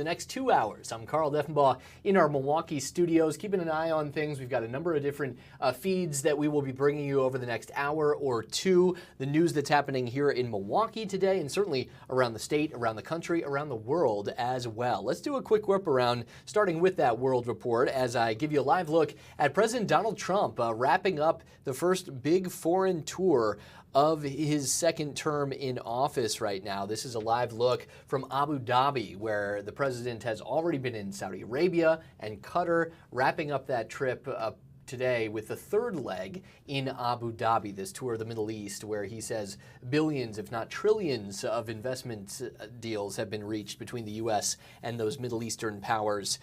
the next 2 hours. I'm Carl Deffenbaugh in our Milwaukee studios, keeping an eye on things. We've got a number of different feeds that we will be bringing you over the next hour or two. The news that's happening here in Milwaukee today, and certainly around the state, around the country, around the world as well. Let's do a quick whip around, starting with that world report, as I give you a live look at President Donald Trump wrapping up the first big foreign tour of his second term in office right now. This is a live look from Abu Dhabi, where the president has already been in Saudi Arabia and Qatar, wrapping up that trip today with the third leg in Abu Dhabi, this tour of the Middle East, where he says billions, if not trillions, of investment deals have been reached between the U.S. and those Middle Eastern powers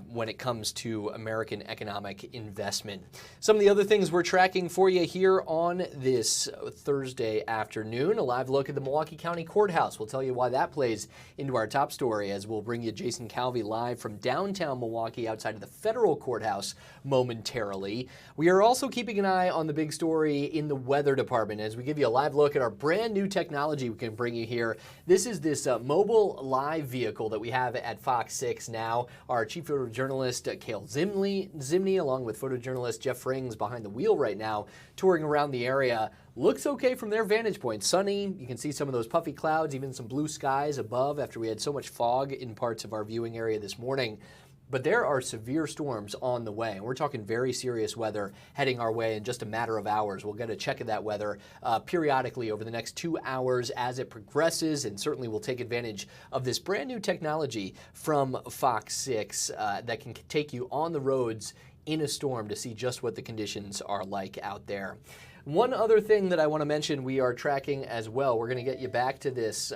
when it comes to American economic investment. Some of the other things we're tracking for you here on this Thursday afternoon, a live look at the Milwaukee County Courthouse. We'll tell you why that plays into our top story, as we'll bring you Jason Calvi live from downtown Milwaukee outside of the federal courthouse momentarily. We are also keeping an eye on the big story in the weather department as we give you a live look at our brand new technology we can bring you here. This is this mobile live vehicle that we have at Fox 6 now. Our chief photojournalist, Cale Zimney, along with photojournalist Jeff Frings behind the wheel right now, touring around the area. Looks okay from their vantage point. Sunny, you can see some of those puffy clouds, even some blue skies above after we had so much fog in parts of our viewing area this morning. But there are severe storms on the way, and we're talking very serious weather heading our way in just a matter of hours. We'll get a check of that weather periodically over the next 2 hours as it progresses, and certainly we'll take advantage of this brand new technology from Fox 6 that can take you on the roads in a storm to see just what the conditions are like out there. One other thing that I want to mention we are tracking as well, we're going to get you back to this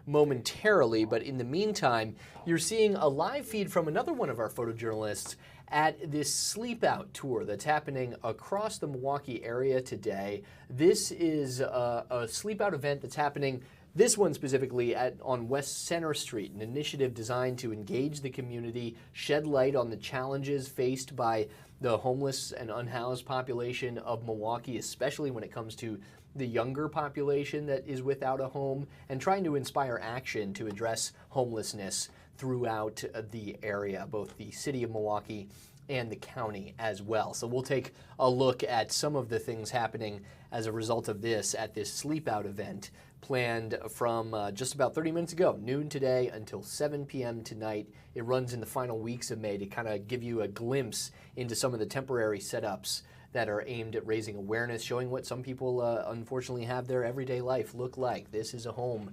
momentarily, but in the meantime, you're seeing a live feed from another one of our photojournalists at this sleep out tour that's happening across the Milwaukee area today. This is a sleep out event that's happening, this one specifically on West Center Street, an initiative designed to engage the community, shed light on the challenges faced by the homeless and unhoused population of Milwaukee, especially when it comes to the younger population that is without a home, and trying to inspire action to address homelessness throughout the area, both the city of Milwaukee and the county as well. So we'll take a look at some of the things happening as a result of this at this sleep out event planned from just about 30 minutes ago, noon today until 7 p.m. tonight. It runs in the final weeks of May to kind of give you a glimpse into some of the temporary setups that are aimed at raising awareness, showing what some people unfortunately have their everyday life look like. This is a home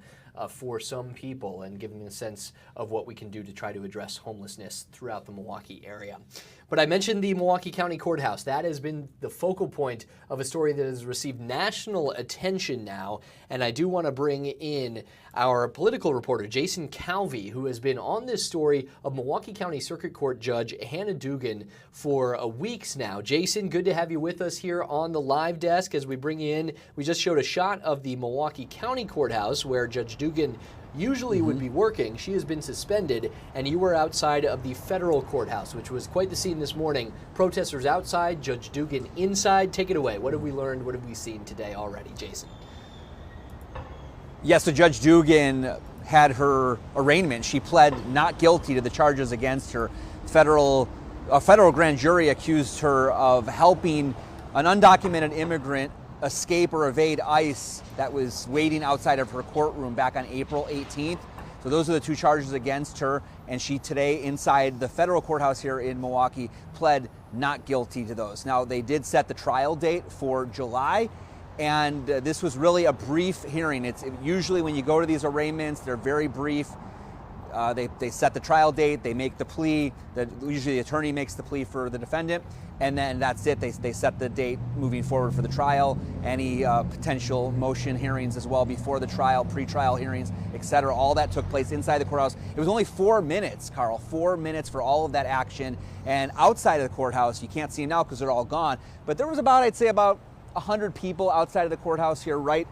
for some people, and giving a sense of what we can do to try to address homelessness throughout the Milwaukee area. But I mentioned the Milwaukee County Courthouse. That has been the focal point of a story that has received national attention now, and I do want to bring in our political reporter, Jason Calvi, who has been on this story of Milwaukee County Circuit Court Judge Hannah Dugan for weeks now. Jason, good to have you with us here on the live desk as we bring you in. We just showed a shot of the Milwaukee County Courthouse where Judge Dugan usually would be working. She has been suspended, and you were outside of the federal courthouse, which was quite the scene this morning. Protesters outside, Judge Dugan inside. Take it away. What have we learned? What have we seen today already, Jason? Yes, so Judge Dugan had her arraignment. She pled not guilty to the charges against her. A federal grand jury accused her of helping an undocumented immigrant escape or evade ICE that was waiting outside of her courtroom back on April 18th. So those are the two charges against her, and she today inside the federal courthouse here in Milwaukee pled not guilty to those. Now, they did set the trial date for July, and this was really a brief hearing. It's usually when you go to these arraignments, they're very brief. They set the trial date, they make the plea, usually the attorney makes the plea for the defendant, and then that's it. They set the date moving forward for the trial, any potential motion hearings as well before the trial, pre-trial hearings, etc. All that took place inside the courthouse. It was only 4 minutes, Carl, 4 minutes for all of that action. And outside of the courthouse, you can't see them now because they're all gone, but there was I'd say about 100 people outside of the courthouse here, right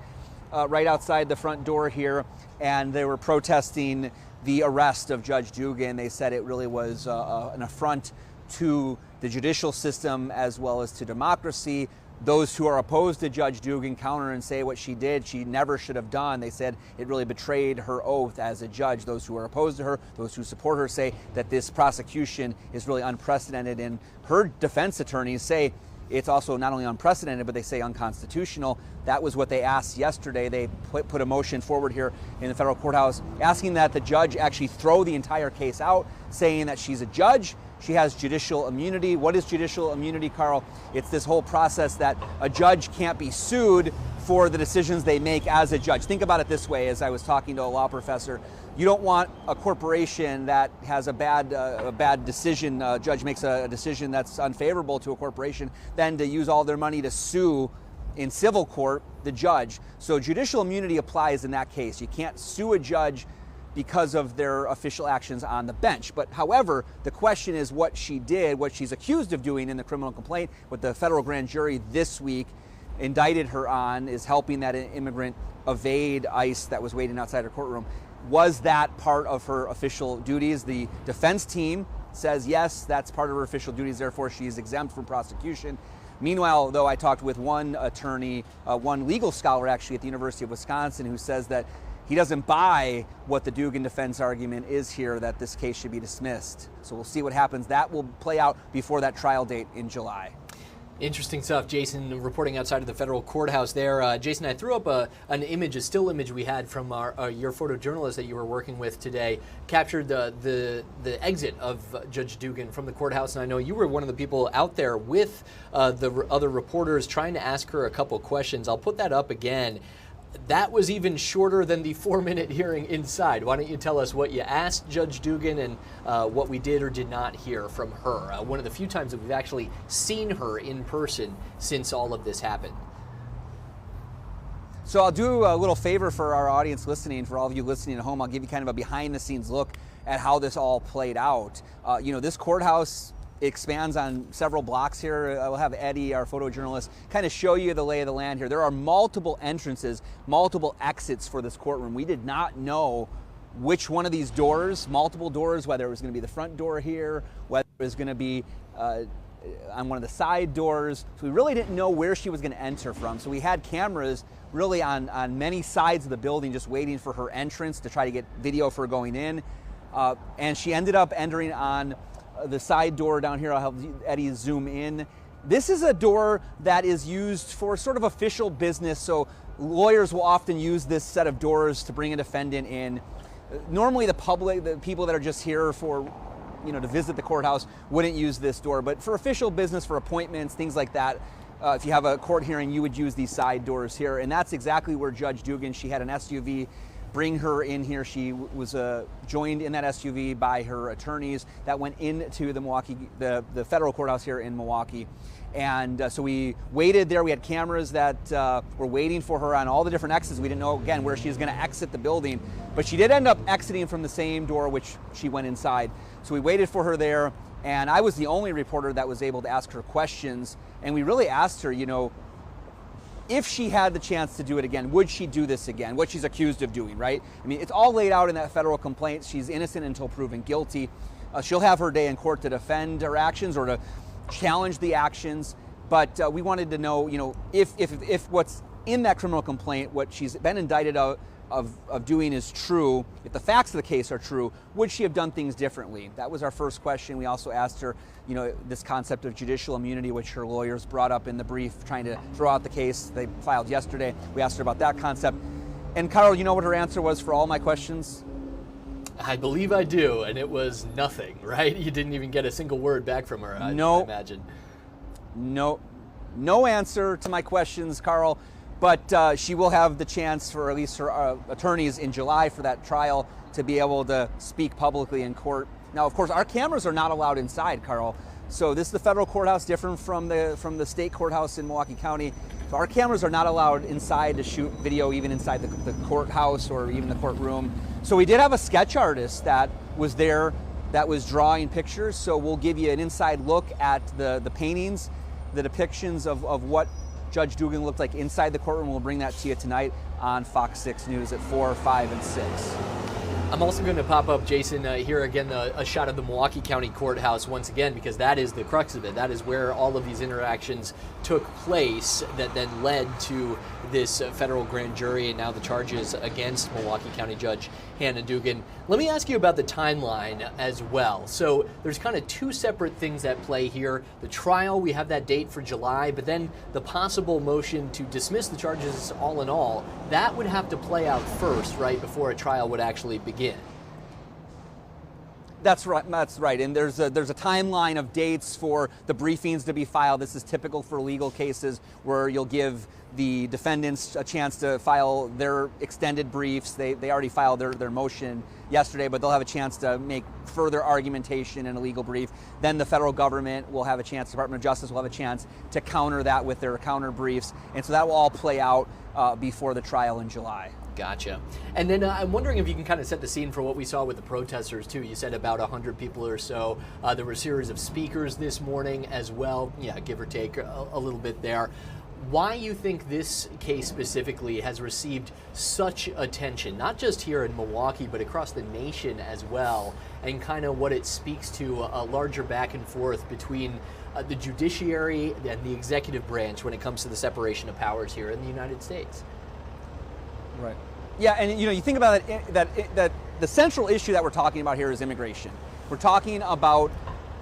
outside the front door here, and they were protesting the arrest of Judge Dugan. They said it really was an affront to the judicial system as well as to democracy. Those who are opposed to Judge Dugan counter and say what she did, she never should have done. They said it really betrayed her oath as a judge. Those who are opposed to her, those who support her, say that this prosecution is really unprecedented. And her defense attorneys say it's also not only unprecedented, but they say unconstitutional. That was what they asked yesterday. They put a motion forward here in the federal courthouse asking that the judge actually throw the entire case out, saying that she's a judge. She has judicial immunity. What is judicial immunity, Carl? It's this whole process that a judge can't be sued for the decisions they make as a judge. Think about it this way, as I was talking to a law professor. You don't want a corporation that has a bad decision, a judge makes a decision that's unfavorable to a corporation, then to use all their money to sue in civil court the judge. So judicial immunity applies in that case. You can't sue a judge because of their official actions on the bench. But however, the question is what she did, what she's accused of doing in the criminal complaint, what the federal grand jury this week indicted her on is helping that immigrant evade ICE that was waiting outside her courtroom. Was that part of her official duties? The defense team says yes, that's part of her official duties, therefore she's exempt from prosecution. Meanwhile, though, I talked with one attorney, one legal scholar actually at the University of Wisconsin, who says that he doesn't buy what the Dugan defense argument is here, that this case should be dismissed. So we'll see what happens. That will play out before that trial date in July. Interesting stuff. Jason reporting outside of the federal courthouse there. Jason, I threw up an image, a still image we had from your photojournalist that you were working with today, captured the exit of Judge Dugan from the courthouse. And I know you were one of the people out there with the other reporters trying to ask her a couple questions. I'll put that up again. That was even shorter than the 4-minute hearing inside. Why don't you tell us what you asked Judge Dugan and what we did or did not hear from her? One of the few times that we've actually seen her in person since all of this happened. So I'll do a little favor for our audience listening, for all of you listening at home. I'll give you kind of a behind-the-scenes look at how this all played out. This courthouse expands on several blocks here. I'll have Eddie, our photojournalist, kind of show you the lay of the land here. There are multiple entrances, multiple exits for this courtroom. We did not know which one of these doors, multiple doors, whether it was going to be the front door here, whether it was going to be on one of the side doors. So we really didn't know where she was going to enter from. So we had cameras really on many sides of the building just waiting for her entrance to try to get video for going in. And she ended up entering on the side door down here. I'll have Eddie zoom in. This is a door that is used for sort of official business, so lawyers will often use this set of doors to bring a defendant in. Normally the public, the people that are just here for, to visit the courthouse wouldn't use this door, but for official business, for appointments, things like that, if you have a court hearing, you would use these side doors here, and that's exactly where Judge Dugan, she had an SUV bring her in here. She was joined in that SUV by her attorneys that went into the federal courthouse here in Milwaukee. And so we waited there. We had cameras that were waiting for her on all the different exits. We didn't know, again, where she was going to exit the building, but she did end up exiting from the same door which she went inside. So we waited for her there, and I was the only reporter that was able to ask her questions. And we really asked her, if she had the chance to do it again, would she do this again? What she's accused of doing, right? I mean, it's all laid out in that federal complaint. She's innocent until proven guilty. She'll have her day in court to defend her actions or to challenge the actions. But we wanted to know, if what's in that criminal complaint, what she's been indicted of doing is true, if the facts of the case are true, would she have done things differently? That was our first question. We also asked her, this concept of judicial immunity, which her lawyers brought up in the brief, trying to throw out the case they filed yesterday. We asked her about that concept. And Carl, you know what her answer was for all my questions? I believe I do, and it was nothing, right? You didn't even get a single word back from her, I imagine. No answer to my questions, Carl. But she will have the chance, for at least her attorneys in July for that trial, to be able to speak publicly in court. Now, of course, our cameras are not allowed inside, Carl. So this is the federal courthouse, different from the state courthouse in Milwaukee County. So our cameras are not allowed inside to shoot video, even inside the courthouse or even the courtroom. So we did have a sketch artist that was there that was drawing pictures. So we'll give you an inside look at the paintings, the depictions of what Judge Dugan looked like inside the courtroom. We'll bring that to you tonight on Fox 6 News at 4, 5, and 6. I'm also going to pop up, Jason, here again, a shot of the Milwaukee County Courthouse once again, because that is the crux of it. That is where all of these interactions took place that then led to this federal grand jury and now the charges against Milwaukee County Judge Hannah Dugan. Let me ask you about the timeline as well. So there's kind of two separate things at play here. The trial, we have that date for July, but then the possible motion to dismiss the charges all in all, that would have to play out first, right, before a trial would actually begin. That's right. That's right. And there's a timeline of dates for the briefings to be filed. This is typical for legal cases where you'll give the defendants a chance to file their extended briefs. They already filed their motion yesterday, but they'll have a chance to make further argumentation in a legal brief. Then the federal government will have a chance, Department of Justice will have a chance to counter that with their counter briefs. And so that will all play out before the trial in July. Gotcha. And then I'm wondering if you can kind of set the scene for what we saw with the protesters, too. You said about 100 people or so. There were a series of speakers this morning as well, give or take a little bit there. Why you think this case specifically has received such attention, not just here in Milwaukee, but across the nation as well, and kind of what it speaks to a larger back and forth between the judiciary and the executive branch when it comes to the separation of powers here in the United States? Right. Yeah, and you think about it, that the central issue that we're talking about here is immigration. We're talking about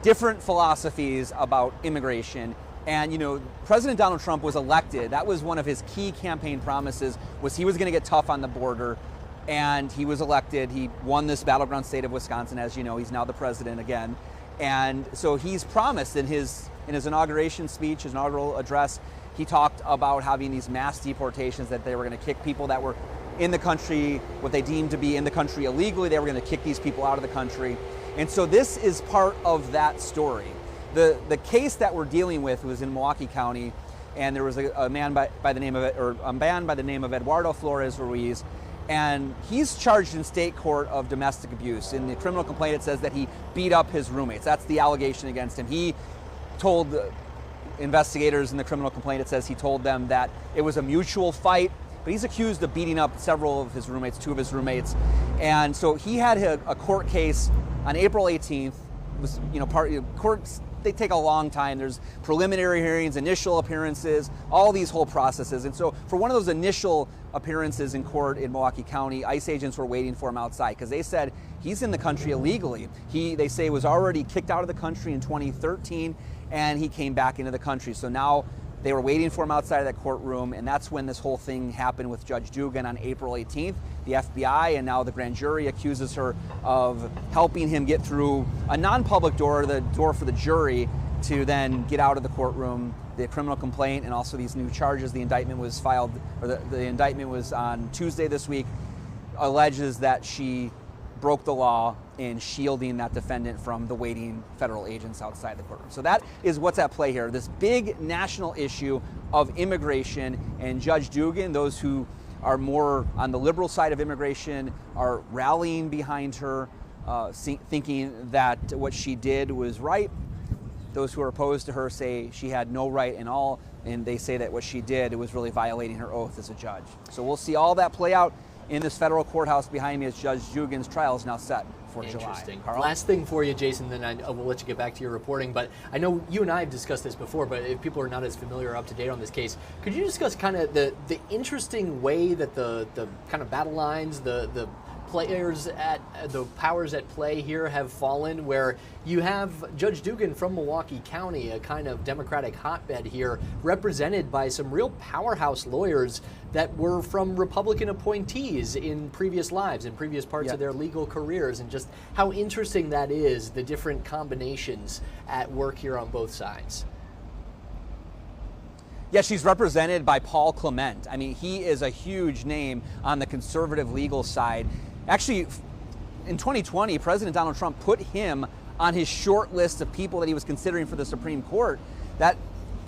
different philosophies about immigration. And President Donald Trump was elected. That was one of his key campaign promises, was he was going to get tough on the border. And he was elected. He won this battleground state of Wisconsin, as you know. He's now the president again. And so he's promised in his inauguration speech, his inaugural address, he talked about having these mass deportations, that they were going to kick people that were in the country, what they deemed to be in the country illegally. They were going to kick these people out of the country. And so this is part of that story. The case that we're dealing with was in Milwaukee County, and there was a man by the name of Eduardo Flores Ruiz, and he's charged in state court of domestic abuse. In the criminal complaint, it says that he beat up his roommates. That's the allegation against him. He told investigators in the criminal complaint, it says he told them that it was a mutual fight, but he's accused of beating up several of his roommates, two of his roommates. And so he had a court case on April 18th. It was, courts, they take a long time. There's preliminary hearings, initial appearances, all these whole processes. And so for one of those initial appearances in court in Milwaukee County, ICE agents were waiting for him outside because they said he's in the country illegally. They say was already kicked out of the country in 2013, and he came back into the country. So now they were waiting for him outside of that courtroom, and that's when this whole thing happened with Judge Dugan on April 18th. The FBI and now the grand jury accuses her of helping him get through a non-public door, the door for the jury, to then get out of the courtroom. The criminal complaint and also these new charges, the indictment was filed, or the indictment was on Tuesday this week, alleges that she broke the law in shielding that defendant from the waiting federal agents outside the courtroom. So that is what's at play here, this big national issue of immigration. And Judge Dugan, those who are more on the liberal side of immigration, are rallying behind her, thinking that what she did was right. Those who are opposed to her say she had no right in all, and they say that what she did was really violating her oath as a judge. So we'll see all that play out in this federal courthouse behind me as Judge Dugan's trial is now set for July. Interesting. Last thing for you, Jason, then I will let you get back to your reporting, but I know you and I have discussed this before, but if people are not as familiar or up to date on this case, could you discuss kind of the interesting way that the kind of battle lines, the players at the powers at play here have fallen, where you have Judge Dugan from Milwaukee County, a kind of Democratic hotbed here, represented by some real powerhouse lawyers that were from Republican appointees in previous lives, in previous parts of their legal careers, and just how interesting that is, the different combinations at work here on both sides. Yeah, she's represented by Paul Clement. I mean, he is a huge name on the conservative legal side. Actually, in 2020, President Donald Trump put him on his short list of people that he was considering for the Supreme Court. That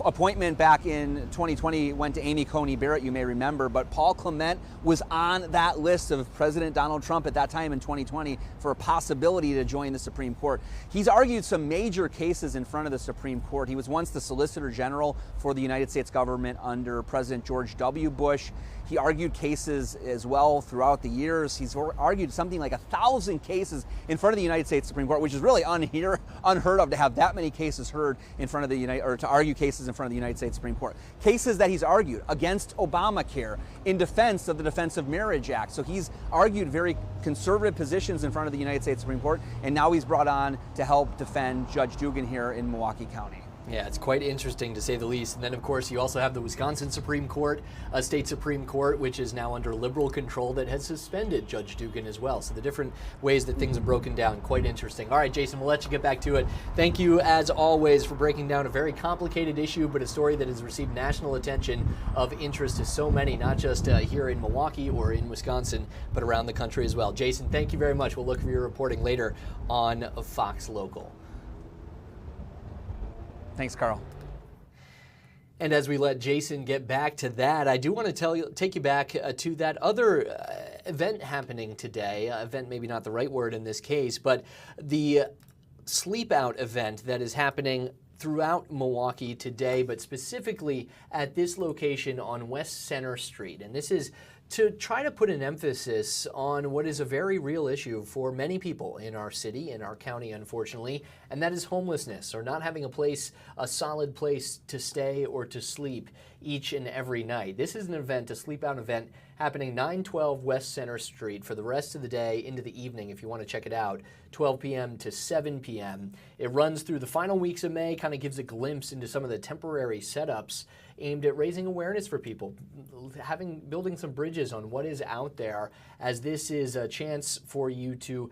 appointment back in 2020 went to Amy Coney Barrett, you may remember, but Paul Clement was on that list of President Donald Trump at that time in 2020 for a possibility to join the Supreme Court. He's argued some major cases in front of the Supreme Court. He was once the Solicitor General for the United States government under President George W. Bush. He argued cases as well throughout the years. He's argued something like 1,000 cases in front of the United States Supreme Court, which is really unheard of to have that many cases heard in front of to argue cases in front of the United States Supreme Court. Cases that he's argued against Obamacare, in defense of the Defense of Marriage Act. So he's argued very conservative positions in front of the United States Supreme Court, and now he's brought on to help defend Judge Dugan here in Milwaukee County. Yeah, it's quite interesting to say the least. And then, of course, you also have the Wisconsin Supreme Court, a state Supreme Court, which is now under liberal control, that has suspended Judge Dugan as well. So the different ways that things are broken down, quite interesting. All right, Jason, we'll let you get back to it. Thank you, as always, for breaking down a very complicated issue, but a story that has received national attention of interest to so many, not just here in Milwaukee or in Wisconsin, but around the country as well. Jason, thank you very much. We'll look for your reporting later on Fox Local. Thanks, Carl. And as we let Jason get back to that, I do want to take you back to that other event happening today. Event, maybe not the right word in this case, but the sleep out event that is happening throughout Milwaukee today, but specifically at this location on West Center Street. And this is to try to put an emphasis on what is a very real issue for many people in our city, in our county, unfortunately, and that is homelessness, or not having a solid place to stay or to sleep each and every night. This is an event, a sleep out event, happening 912 West Center Street for the rest of the day into the evening if you want to check it out, 12 p.m. to 7 p.m. It runs through the final weeks of May, kind of gives a glimpse into some of the temporary setups aimed at raising awareness for people, building some bridges on what is out there, as this is a chance for you to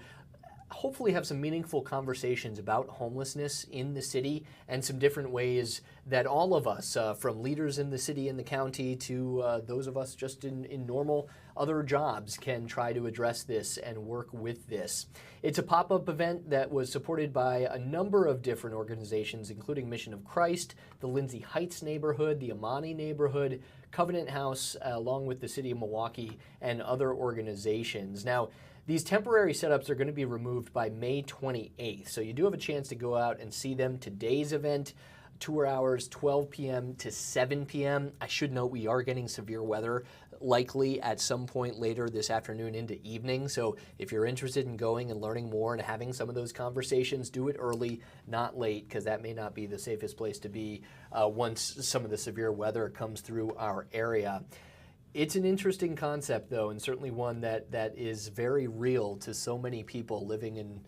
hopefully have some meaningful conversations about homelessness in the city and some different ways that all of us, from leaders in the city and the county to those of us just in normal other jobs, can try to address this and work with this. It's a pop-up event that was supported by a number of different organizations, including Mission of Christ, the Lindsay Heights neighborhood, the Amani neighborhood, Covenant House, along with the city of Milwaukee and other organizations. Now, these temporary setups are going to be removed by May 28th, so you do have a chance to go out and see them. Today's event, tour hours 12 p.m. to 7 p.m. I should note we are getting severe weather likely at some point later this afternoon into evening, so if you're interested in going and learning more and having some of those conversations, do it early, not late, because that may not be the safest place to be once some of the severe weather comes through our area. It's an interesting concept, though, and certainly one that is very real to so many people living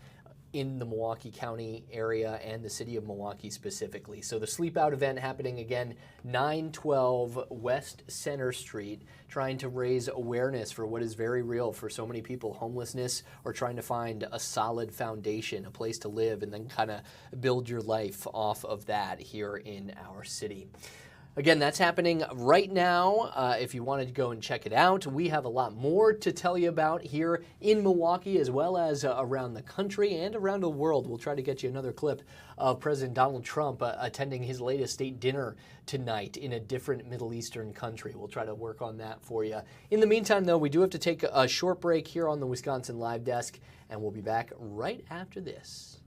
in the Milwaukee County area and the city of Milwaukee specifically. So the Sleep Out event happening again, 912 West Center Street, trying to raise awareness for what is very real for so many people, homelessness, or trying to find a solid foundation, a place to live, and then kind of build your life off of that here in our city. Again, that's happening right now. If you wanted to go and check it out, we have a lot more to tell you about here in Milwaukee, as well as around the country and around the world. We'll try to get you another clip of President Donald Trump attending his latest state dinner tonight in a different Middle Eastern country. We'll try to work on that for you. In the meantime, though, we do have to take a short break here on the Wisconsin Live Desk, and we'll be back right after this.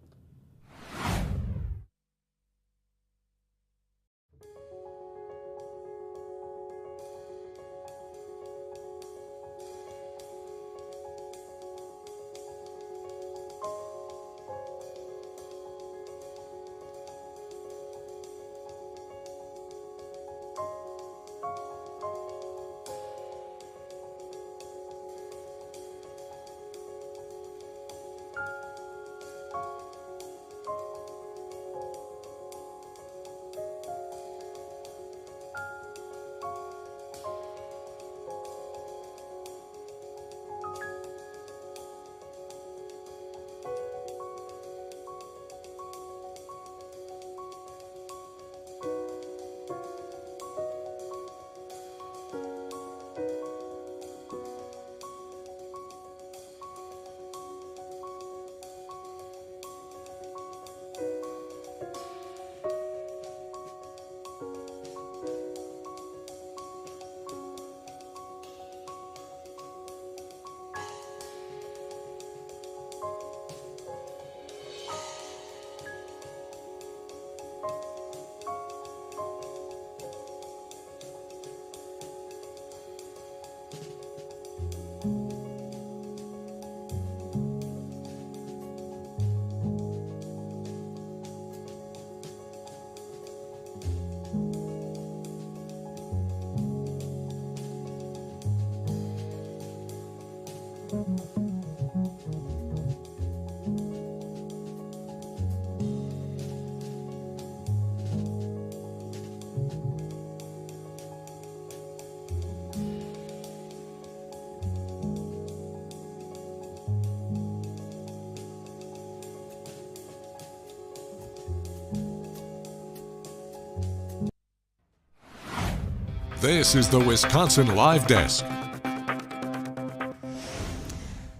This is the Wisconsin Live Desk.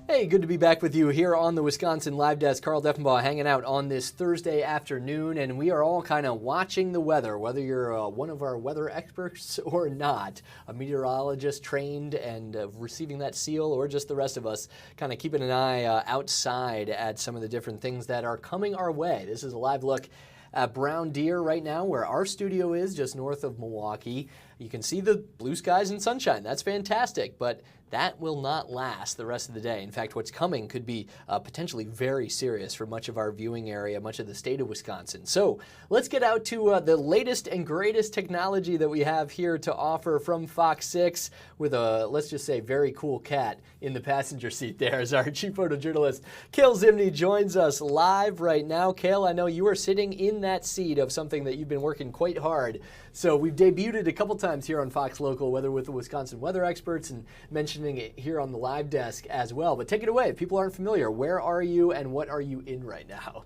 Hey, good to be back with you here on the Wisconsin Live Desk. Carl Deffenbaugh hanging out on this Thursday afternoon, and we are all kind of watching the weather, whether you're one of our weather experts or not, a meteorologist trained and receiving that seal, or just the rest of us kind of keeping an eye outside at some of the different things that are coming our way. This is a live look at Brown Deer right now, where our studio is, just north of Milwaukee. You can see the blue skies and sunshine. That's fantastic, but that will not last the rest of the day. In fact, what's coming could be potentially very serious for much of our viewing area, much of the state of Wisconsin. So let's get out to the latest and greatest technology that we have here to offer from Fox 6 with a, let's just say, very cool cat in the passenger seat there as our chief photojournalist, Cale Zimney, joins us live right now. Cale, I know you are sitting in that seat of something that you've been working quite hard. So we've debuted it a couple times here on Fox Local, whether with the Wisconsin weather experts and mentioning it here on the live desk as well. But take it away. If people aren't familiar, where are you and what are you in right now?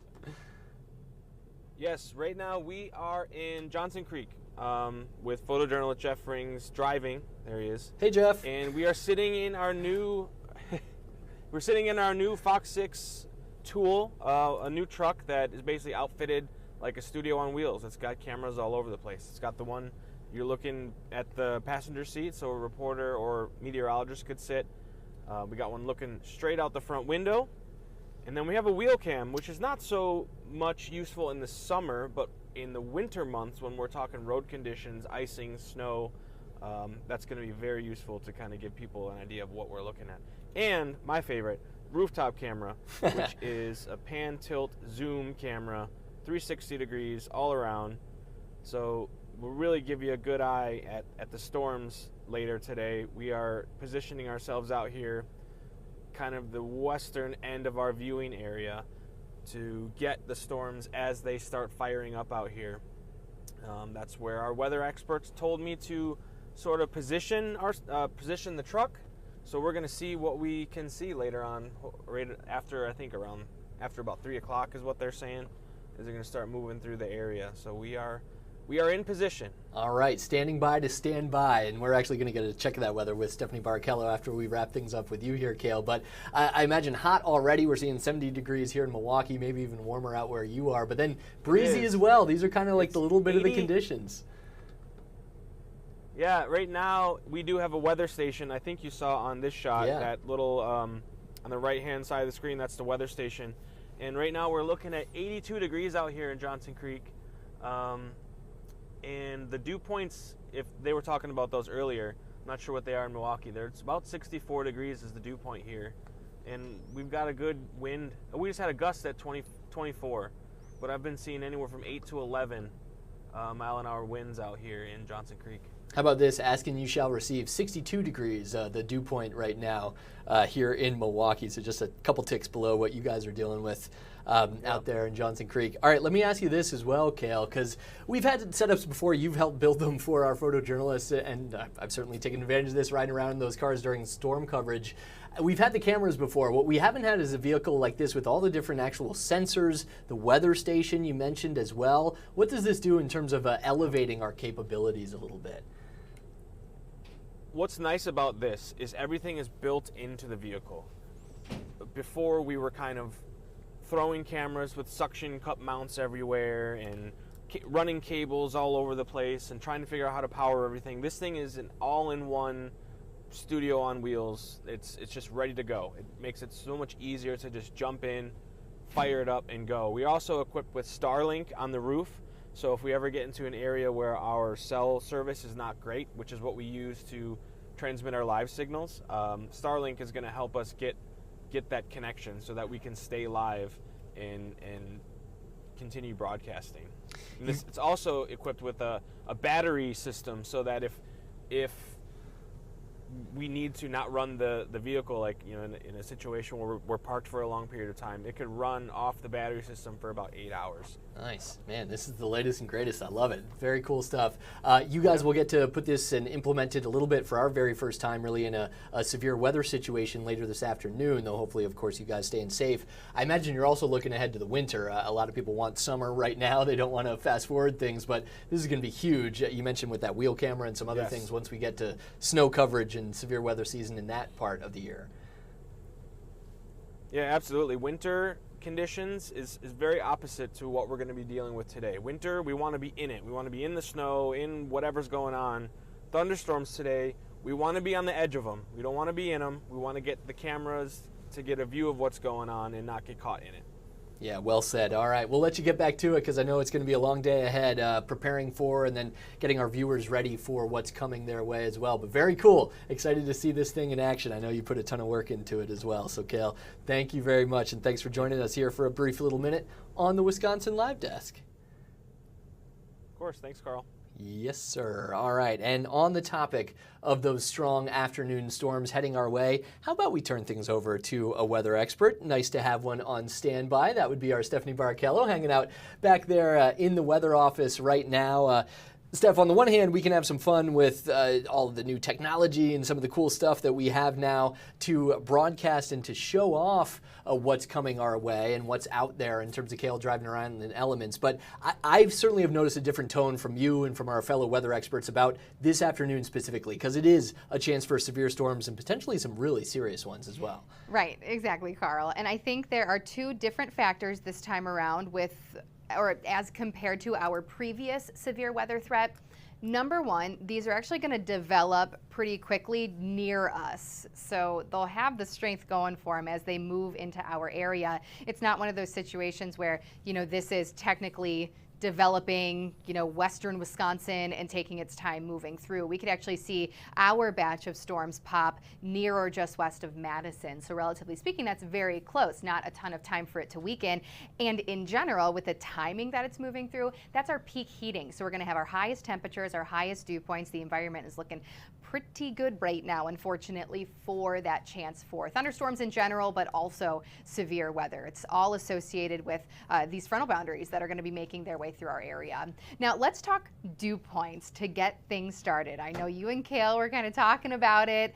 Yes, right now we are in Johnson Creek with photojournalist Jeff Rings driving. There he is. Hey, Jeff. And we are sitting in our new Fox 6 tool, a new truck that is basically outfitted like a studio on wheels. It's got cameras all over the place. It's got the one you're looking at the passenger seat, so a reporter or meteorologist could sit. We got one looking straight out the front window. And then we have a wheel cam, which is not so much useful in the summer, but in the winter months when we're talking road conditions, icing, snow, that's going to be very useful to kind of give people an idea of what we're looking at. And my favorite, rooftop camera, which is a pan, tilt, zoom camera, 360 degrees all around. So we'll really give you a good eye at the storms later today. We are positioning ourselves out here, kind of the western end of our viewing area, to get the storms as they start firing up out here. That's where our weather experts told me to sort of position the truck. So we're going to see what we can see later on, right after, I think around after about 3 o'clock is what they're saying, is they're going to start moving through the area. So we are in position. All right, standing by to stand by, and we're actually going to get a check of that weather with Stephanie Barrichello after we wrap things up with you here, Cale. But I imagine hot already. We're seeing 70 degrees here in Milwaukee, maybe even warmer out where you are, but then breezy as well. These are kind of like the little bit 80. Of the conditions. Yeah, right now we do have a weather station. I think you saw on this shot, that little on the right-hand side of the screen, that's the weather station. And right now we're looking at 82 degrees out here in Johnson Creek. And the dew points, if they were talking about those earlier, I'm not sure what they are in Milwaukee. It's about 64 degrees is the dew point here. And we've got a good wind. We just had a gust at 24, but I've been seeing anywhere from 8 to 11 mile-an-hour winds out here in Johnson Creek. How about this? Ask and you shall receive. 62 degrees, the dew point right now here in Milwaukee. So just a couple ticks below what you guys are dealing with out there in Johnson Creek. All right, let me ask you this as well, Cale, because we've had setups before. You've helped build them for our photojournalists, and I've certainly taken advantage of this riding around in those cars during storm coverage. We've had the cameras before. What we haven't had is a vehicle like this with all the different actual sensors, the weather station you mentioned as well. What does this do in terms of elevating our capabilities a little bit? What's nice about this is everything is built into the vehicle. Before, we were kind of throwing cameras with suction cup mounts everywhere and running cables all over the place and trying to figure out how to power everything. This thing is an all-in-one studio on wheels. It's just ready to go. It makes it so much easier to just jump in, fire it up, and go. We're also equipped with Starlink on the roof. So if we ever get into an area where our cell service is not great, which is what we use to transmit our live signals, Starlink is going to help us get that connection so that we can stay live and continue broadcasting. And it's also equipped with a battery system so that if we need to not run the vehicle like, in a situation where we're parked for a long period of time. It could run off the battery system for about 8 hours. Nice. Man, this is the latest and greatest. I love it. Very cool stuff. You guys will get to put this and implement it a little bit for our very first time really in a severe weather situation later this afternoon, though hopefully, of course, you guys staying safe. I imagine you're also looking ahead to the winter. A lot of people want summer right now. They don't want to fast forward things, but this is going to be huge. You mentioned with that wheel camera and some other things once we get to snow coverage and severe weather season in that part of the year. Yeah, absolutely. Winter conditions is very opposite to what we're going to be dealing with today. Winter, we want to be in it. We want to be in the snow, in whatever's going on. Thunderstorms today, we want to be on the edge of them. We don't want to be in them. We want to get the cameras to get a view of what's going on and not get caught in it. Yeah, well said. All right, we'll let you get back to it because I know it's going to be a long day ahead preparing for and then getting our viewers ready for what's coming their way as well. But very cool. Excited to see this thing in action. I know you put a ton of work into it as well. So, Cale, thank you very much, and thanks for joining us here for a brief little minute on the Wisconsin Live Desk. Of course. Thanks, Carl. Yes, sir. All right. And on the topic of those strong afternoon storms heading our way, how about we turn things over to a weather expert? Nice to have one on standby. That would be our Stephanie Barkello hanging out back there in the weather office right now. Steph, on the one hand, we can have some fun with all of the new technology and some of the cool stuff that we have now to broadcast and to show off what's coming our way and what's out there in terms of Cale driving around in elements. But I certainly have noticed a different tone from you and from our fellow weather experts about this afternoon specifically, because it is a chance for severe storms and potentially some really serious ones as well. Right, exactly, Carl. And I think there are two different factors this time around or as compared to our previous severe weather threat. Number one, these are actually going to develop pretty quickly near us. So they'll have the strength going for them as they move into our area. It's not one of those situations where, this is technically developing, western Wisconsin and taking its time moving through. We could actually see our batch of storms pop near or just west of Madison. So relatively speaking, that's very close, not a ton of time for it to weaken. And in general, with the timing that it's moving through, that's our peak heating. So we're going to have our highest temperatures, our highest dew points. The environment is looking pretty good right now, unfortunately, for that chance for thunderstorms in general, but also severe weather. It's all associated with these frontal boundaries that are going to be making their way through our area. Now, let's talk dew points to get things started. I know you and Cale were kind of talking about it.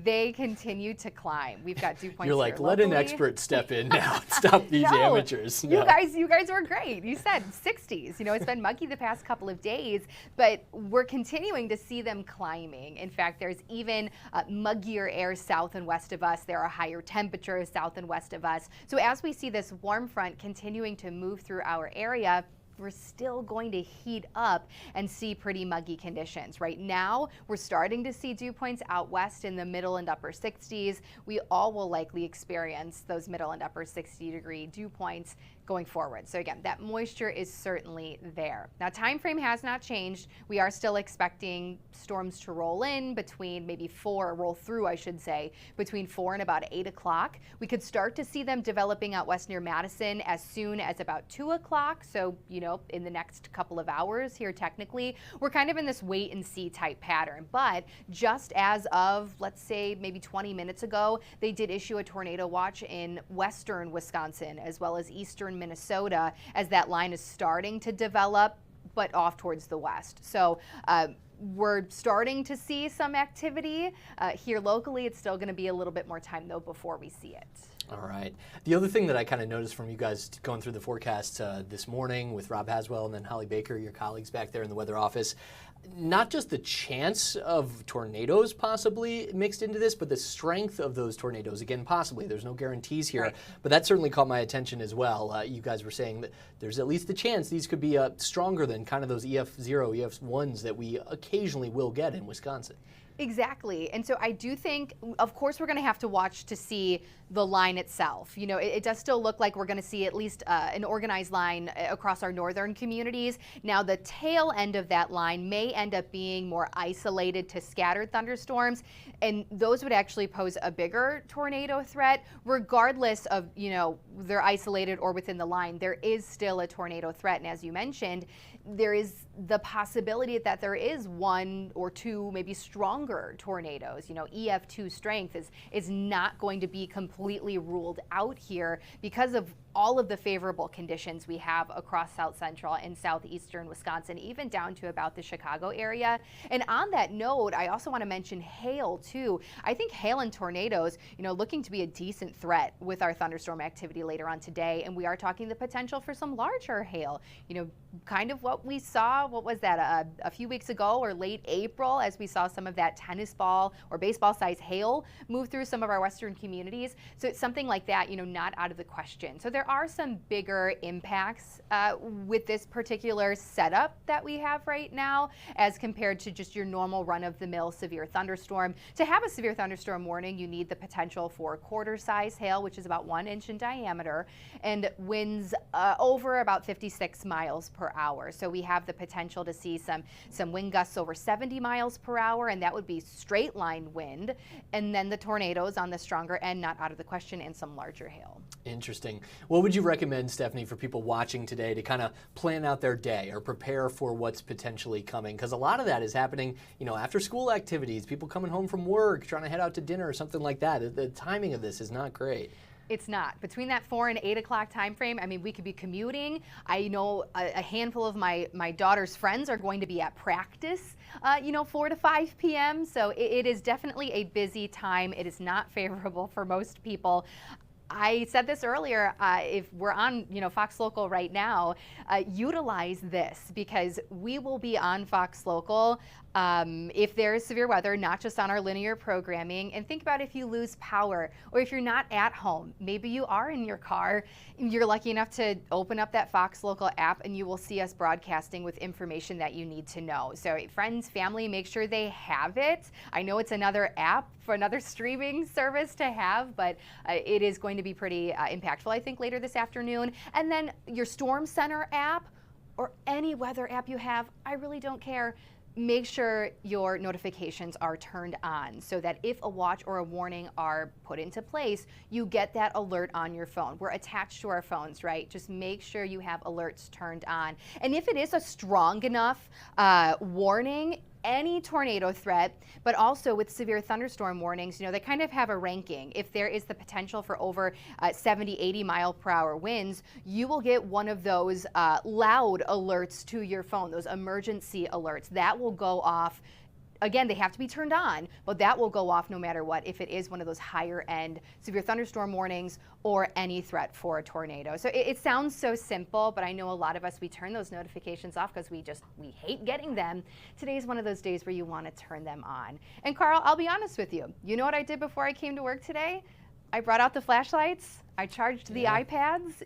They continue to climb. We've got dew points. You're like, let an expert step in now and stop these amateurs. No. You guys were great. You said 60s. It's been muggy the past couple of days, but we're continuing to see them climbing. In fact, there's even muggier air south and west of us. There are higher temperatures south and west of us. So as we see this warm front continuing to move through our area, we're still going to heat up and see pretty muggy conditions. Right now, we're starting to see dew points out west in the middle and upper 60s. We all will likely experience those middle and upper 60-degree dew points going forward. So again, that moisture is certainly there. Now, time frame has not changed. We are still expecting storms to roll in between roll through, I should say, between 4 and about 8 o'clock. We could start to see them developing out west near Madison as soon as about 2 o'clock. So, in the next couple of hours here, technically, we're kind of in this wait and see type pattern. But just as of, let's say, maybe 20 minutes ago, they did issue a tornado watch in western Wisconsin as well as eastern Minnesota as that line is starting to develop, but off towards the west. So we're starting to see some activity here locally. It's still going to be a little bit more time, though, before we see it. All right. The other thing that I kind of noticed from you guys going through the forecast this morning with Rob Haswell and then Holly Baker, your colleagues back there in the weather office, not just the chance of tornadoes possibly mixed into this, but the strength of those tornadoes. Again, possibly. There's no guarantees here, right, but that certainly caught my attention as well. You guys were saying that there's at least the chance these could be stronger than kind of those EF0, EF1s that we occasionally will get in Wisconsin. Exactly. And so I do think, of course, we're going to have to watch to see the line itself. It does still look like we're going to see at least an organized line across our northern communities. Now, the tail end of that line may end up being more isolated to scattered thunderstorms, and those would actually pose a bigger tornado threat. Regardless of, they're isolated or within the line, there is still a tornado threat. And as you mentioned, there is the possibility that there is one or two maybe stronger tornadoes. EF2 strength is not going to be completely ruled out here because of all of the favorable conditions we have across south central and southeastern Wisconsin, even down to about the Chicago area. And on that note, I also want to mention hail too. I think hail and tornadoes, looking to be a decent threat with our thunderstorm activity later on today. And we are talking the potential for some larger hail, kind of what we saw, what was that, a few weeks ago or late April, as we saw some of that tennis ball or baseball size hail move through some of our western communities. So it's something like that, not out of the question. So there are some bigger impacts with this particular setup that we have right now as compared to just your normal run-of-the-mill severe thunderstorm. To have a severe thunderstorm warning, you need the potential for quarter-size hail, which is about 1 inch in diameter, and winds over about 56 miles per hour. So we have the potential to see some wind gusts over 70 miles per hour, and that would be straight line wind. And then the tornadoes on the stronger end, not out of the question, and some larger hail. Interesting. What would you recommend, Stephanie, for people watching today to kind of plan out their day or prepare for what's potentially coming? Because a lot of that is happening, after school activities, people coming home from work, trying to head out to dinner or something like that. The timing of this is not great. It's not. Between that 4 and 8 o'clock time frame, we could be commuting. I know a handful of my daughter's friends are going to be at practice, 4 to 5 p.m. So it is definitely a busy time. It is not favorable for most people. I said this earlier, if we're on, Fox Local right now, utilize this because we will be on Fox Local if there is severe weather, not just on our linear programming. And think about if you lose power or if you're not at home, maybe you are in your car, you're lucky enough to open up that Fox Local app and you will see us broadcasting with information that you need to know. So friends, family, make sure they have it. I know it's another app for another streaming service to have, but it is going to be pretty impactful, I think, later this afternoon. And then your Storm Center app or any weather app you have, I really don't care. Make sure your notifications are turned on so that if a watch or a warning are put into place, you get that alert on your phone. We're attached to our phones, right? Just make sure you have alerts turned on. And if it is a strong enough warning, any tornado threat, but also with severe thunderstorm warnings, they kind of have a ranking. If there is the potential for over 70, 80 mile per hour winds, you will get one of those loud alerts to your phone, those emergency alerts. That will go off. Again, they have to be turned on, but that will go off no matter what if it is one of those higher end severe thunderstorm warnings or any threat for a tornado. So it sounds so simple, but I know a lot of us, we turn those notifications off because we hate getting them. Today's one of those days where you want to turn them on. And Carl, I'll be honest with you. You know what I did before I came to work today? I brought out the flashlights. I charged the iPads.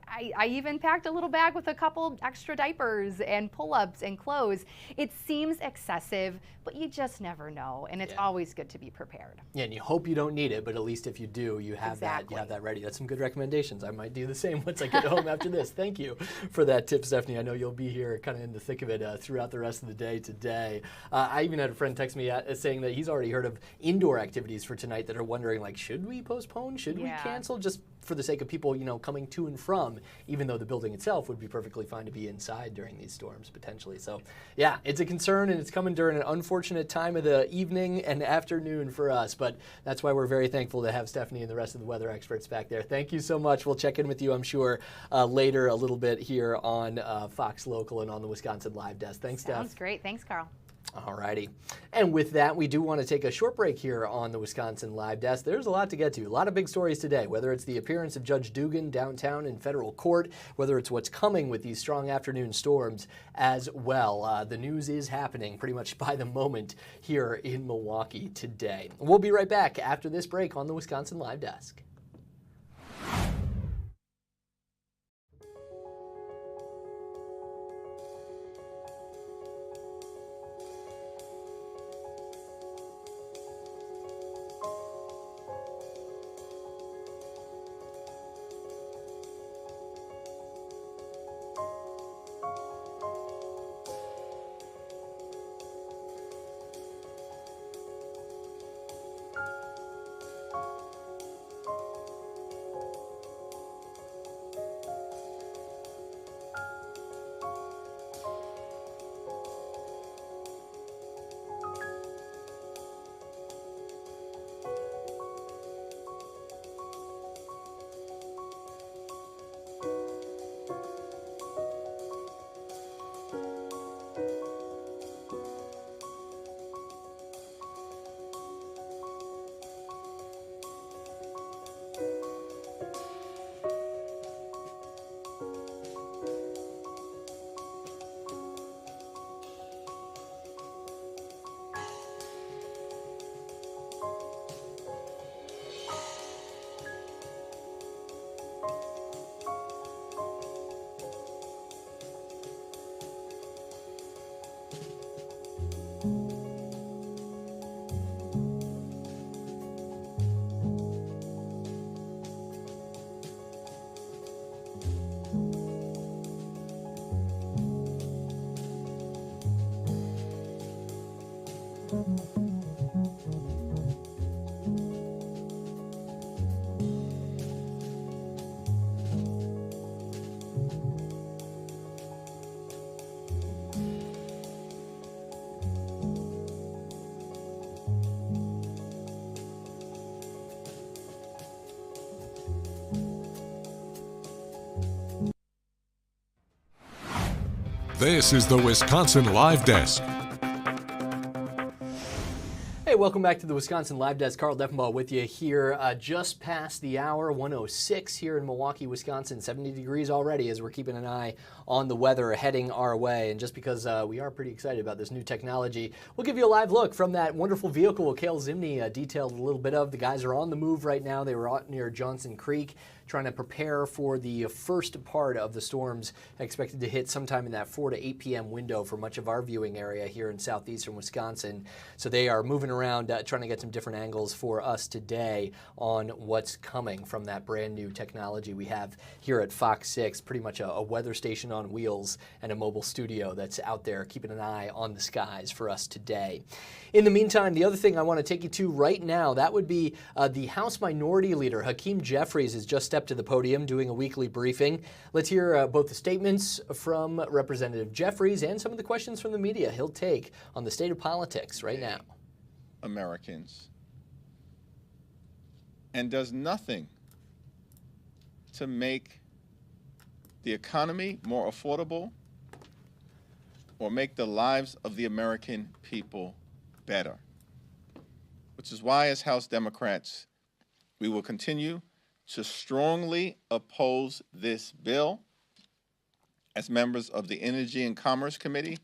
I even packed a little bag with a couple extra diapers and pull-ups and clothes. It seems excessive, but you just never know, and it's always good to be prepared. Yeah, and you hope you don't need it, but at least if you do, you have that. You have that ready. That's some good recommendations. I might do the same once I get home after this. Thank you for that tip, Stephanie. I know you'll be here kind of in the thick of it throughout the rest of the day today. I even had a friend text me saying that he's already heard of indoor activities for tonight that are wondering, like, should we postpone? Should we cancel? Just for the sake of people, coming to and from, even though the building itself would be perfectly fine to be inside during these storms potentially. So yeah, it's a concern, and it's coming during an unfortunate time of the evening and afternoon for us, but that's why we're very thankful to have Stephanie and the rest of the weather experts back there. Thank you so much. We'll check in with you, I'm sure, later a little bit here on Fox Local and on the Wisconsin Live Desk. Thanks, Steph. Sounds great. Thanks, Carl. All righty. And with that, we do want to take a short break here on the Wisconsin Live Desk. There's a lot to get to, a lot of big stories today, whether it's the appearance of Judge Dugan downtown in federal court, whether it's what's coming with these strong afternoon storms as well. The news is happening pretty much by the moment here in Milwaukee today. We'll be right back after this break on the Wisconsin Live Desk. This is the Wisconsin Live Desk. Hey, welcome back to the Wisconsin Live Desk. Carl Deffenbaugh with you here just past the hour, 1:06 here in Milwaukee, Wisconsin. 70 degrees already as we're keeping an eye on the weather heading our way. And just because we are pretty excited about this new technology, we'll give you a live look from that wonderful vehicle Cale Zimney detailed a little bit of. The guys are on the move right now. They were out near Johnson Creek trying to prepare for the first part of the storms expected to hit sometime in that 4 to 8 p.m. window for much of our viewing area here in southeastern Wisconsin. So they are moving around trying to get some different angles for us today on what's coming from that brand new technology we have here at Fox 6, pretty much a weather station on wheels and a mobile studio that's out there keeping an eye on the skies for us today. In the meantime, the other thing I want to take you to right now, that would be the House Minority Leader, Hakeem Jeffries, has just stepped to the podium doing a weekly briefing. Let's hear both the statements from Representative Jeffries and some of the questions from the media he'll take on the state of politics right now. Americans, and does nothing to make the economy more affordable or make the lives of the American people better. Which is why, as House Democrats, we will continue to strongly oppose this bill. As members of the Energy and Commerce Committee,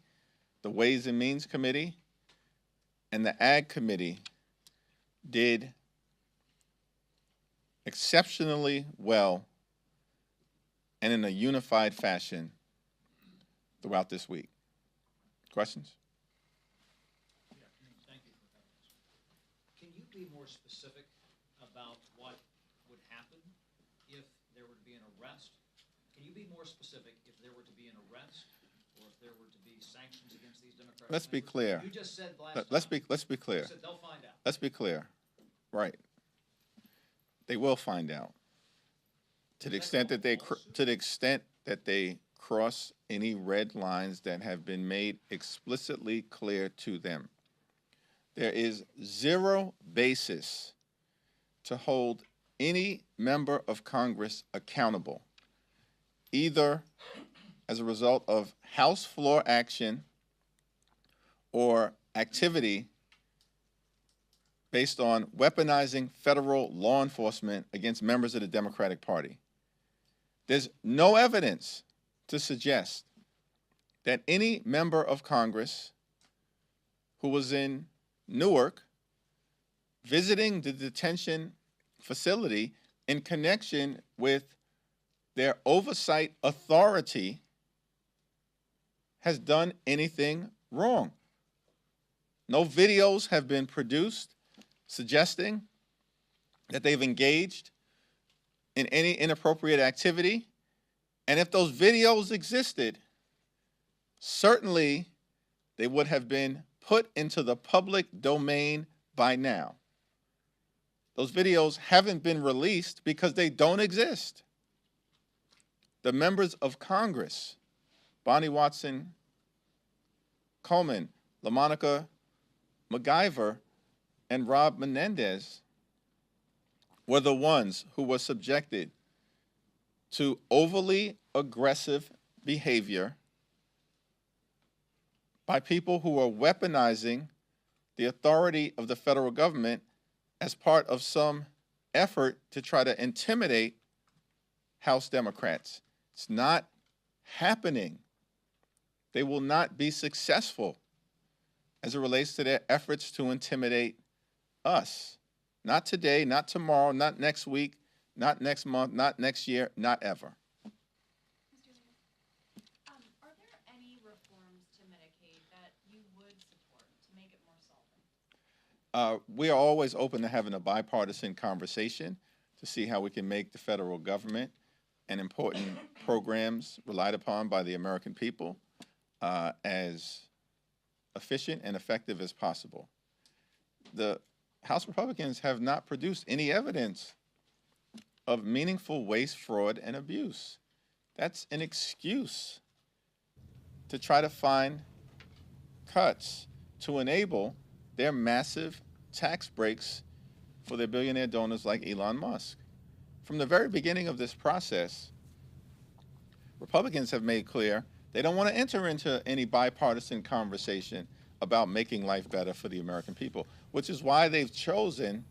the Ways and Means Committee, and the Ag Committee did exceptionally well and in a unified fashion throughout this week. Questions? Thank you for having us. Can you be more specific about what would happen if there were to be an arrest? Can you be more specific if there were to be an arrest or if there were to be sanctions against these Democrats? Let's be clear. You just said Let's be clear. You said they'll find out. Let's be clear. Right. They will find out. To the extent that they cross any red lines that have been made explicitly clear to them. There is zero basis to hold any member of Congress accountable, either as a result of House floor action or activity based on weaponizing federal law enforcement against members of the Democratic Party. There's no evidence to suggest that any member of Congress who was in Newark visiting the detention facility in connection with their oversight authority has done anything wrong. No videos have been produced suggesting that they've engaged in any inappropriate activity. And if those videos existed, certainly they would have been put into the public domain by now. Those videos haven't been released because they don't exist. The members of Congress, Bonnie Watson Coleman, LaMonica MacGyver, and Rob Menendez, were the ones who were subjected to overly aggressive behavior by people who are weaponizing the authority of the federal government as part of some effort to try to intimidate House Democrats. It's not happening. They will not be successful as it relates to their efforts to intimidate us. Not today, not tomorrow, not next week, not next month, not next year, not ever. Mr. Leader, are there any reforms to Medicaid that you would support to make it more solvent? We are always open to having a bipartisan conversation to see how we can make the federal government and important programs relied upon by the American people as efficient and effective as possible. the House Republicans have not produced any evidence of meaningful waste, fraud, and abuse. That's an excuse to try to find cuts to enable their massive tax breaks for their billionaire donors like Elon Musk. From the very beginning of this process, Republicans have made clear they don't want to enter into any bipartisan conversation about making life better for the American people, which is why they've chosen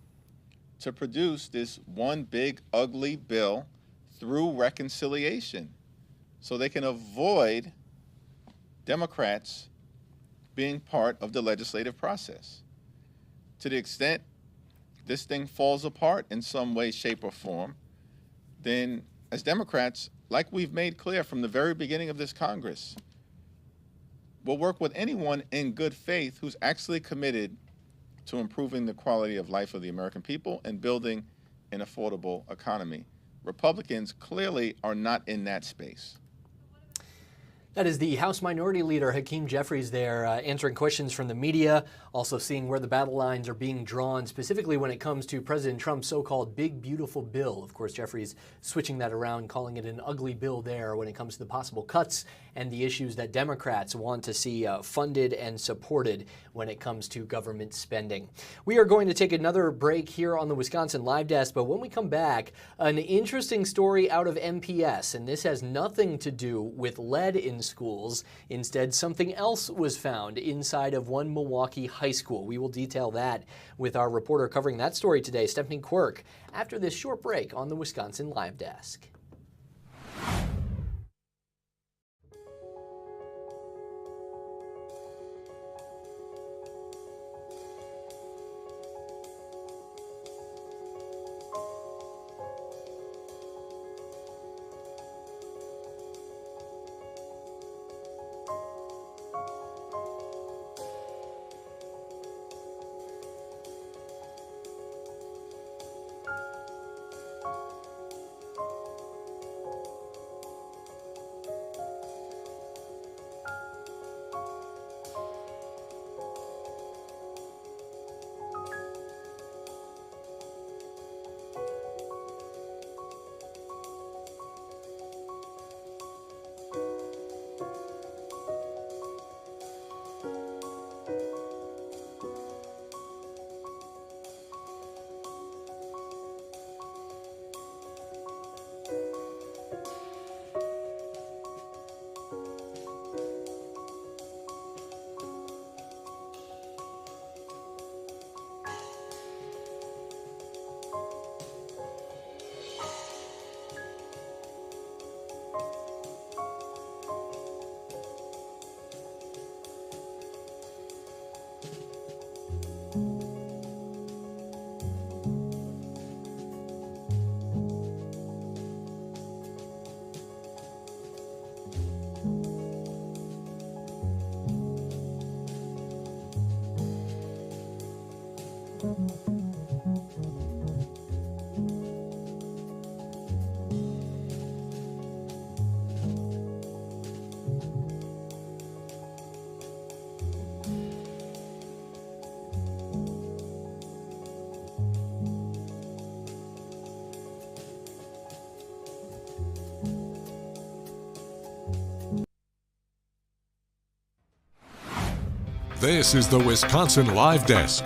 to produce this one big ugly bill through reconciliation so they can avoid Democrats being part of the legislative process. To the extent this thing falls apart in some way, shape, or form, then as Democrats, like we've made clear from the very beginning of this Congress, we'll work with anyone in good faith who's actually committed to improving the quality of life of the American people and building an affordable economy. Republicans clearly are not in that space. That is the House Minority Leader, Hakeem Jeffries, there answering questions from the media, also seeing where the battle lines are being drawn, specifically when it comes to President Trump's so-called big, beautiful bill. Of course, Jeffries switching that around, calling it an ugly bill there when it comes to the possible cuts and the issues that Democrats want to see funded and supported when it comes to government spending. We are going to take another break here on the Wisconsin Live Desk, but when we come back, an interesting story out of MPS, and this has nothing to do with lead in schools. Instead, something else was found inside of one Milwaukee high school. We will detail that with our reporter covering that story today, Stephanie Quirk, after this short break on the Wisconsin Live Desk. This is the Wisconsin Live Desk.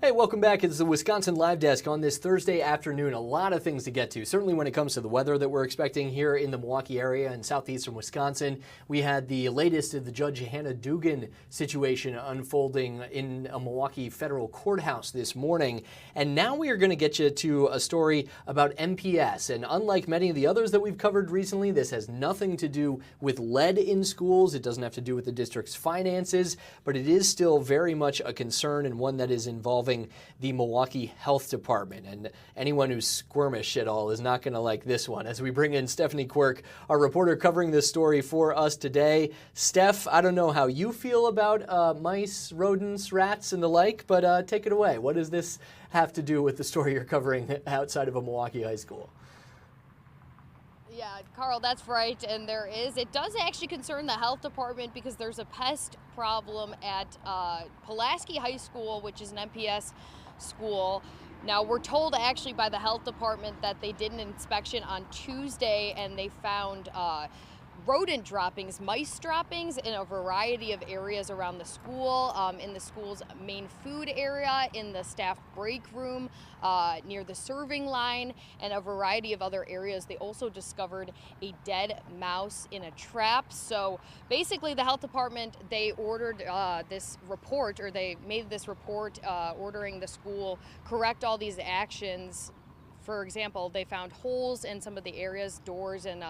Hey, welcome back. It's the Wisconsin Live Desk on this Thursday afternoon. A lot of things to get to, certainly when it comes to the weather that we're expecting here in the Milwaukee area and southeastern Wisconsin. We had the latest of the Judge Hannah Dugan situation unfolding in a Milwaukee federal courthouse this morning. And now we are going to get you to a story about MPS. And unlike many of the others that we've covered recently, this has nothing to do with lead in schools. It doesn't have to do with the district's finances, but it is still very much a concern and one that is involving the Milwaukee Health Department. And anyone who's squirmish at all is not going to like this one. As we bring in Stephanie Quirk, our reporter covering this story for us today. Steph, I don't know how you feel about mice, rodents, rats, and the like, but take it away. What does this have to do with the story you're covering outside of a Milwaukee high school? Yeah, Carl, that's right, and it does actually concern the health department because there's a pest problem at Pulaski High School, which is an MPS school. Now, we're told actually by the health department that they did an inspection on Tuesday and they found rodent droppings, mice droppings in a variety of areas around the school, in the school's main food area, in the staff break room, near the serving line, and a variety of other areas. They also discovered a dead mouse in a trap. So basically the health department, they ordered this report, or they made this report ordering the school correct all these actions. For example, they found holes in some of the areas, doors and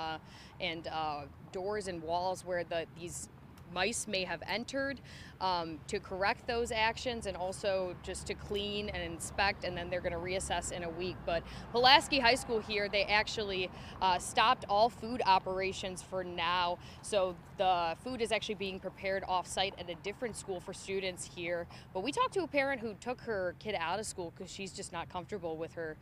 doors and walls where these mice may have entered, to correct those actions and also just to clean and inspect, and then they're going to reassess in a week. But Pulaski High School here, they actually stopped all food operations for now. So the food is actually being prepared off-site at a different school for students here. But we talked to a parent who took her kid out of school because she's just not comfortable with her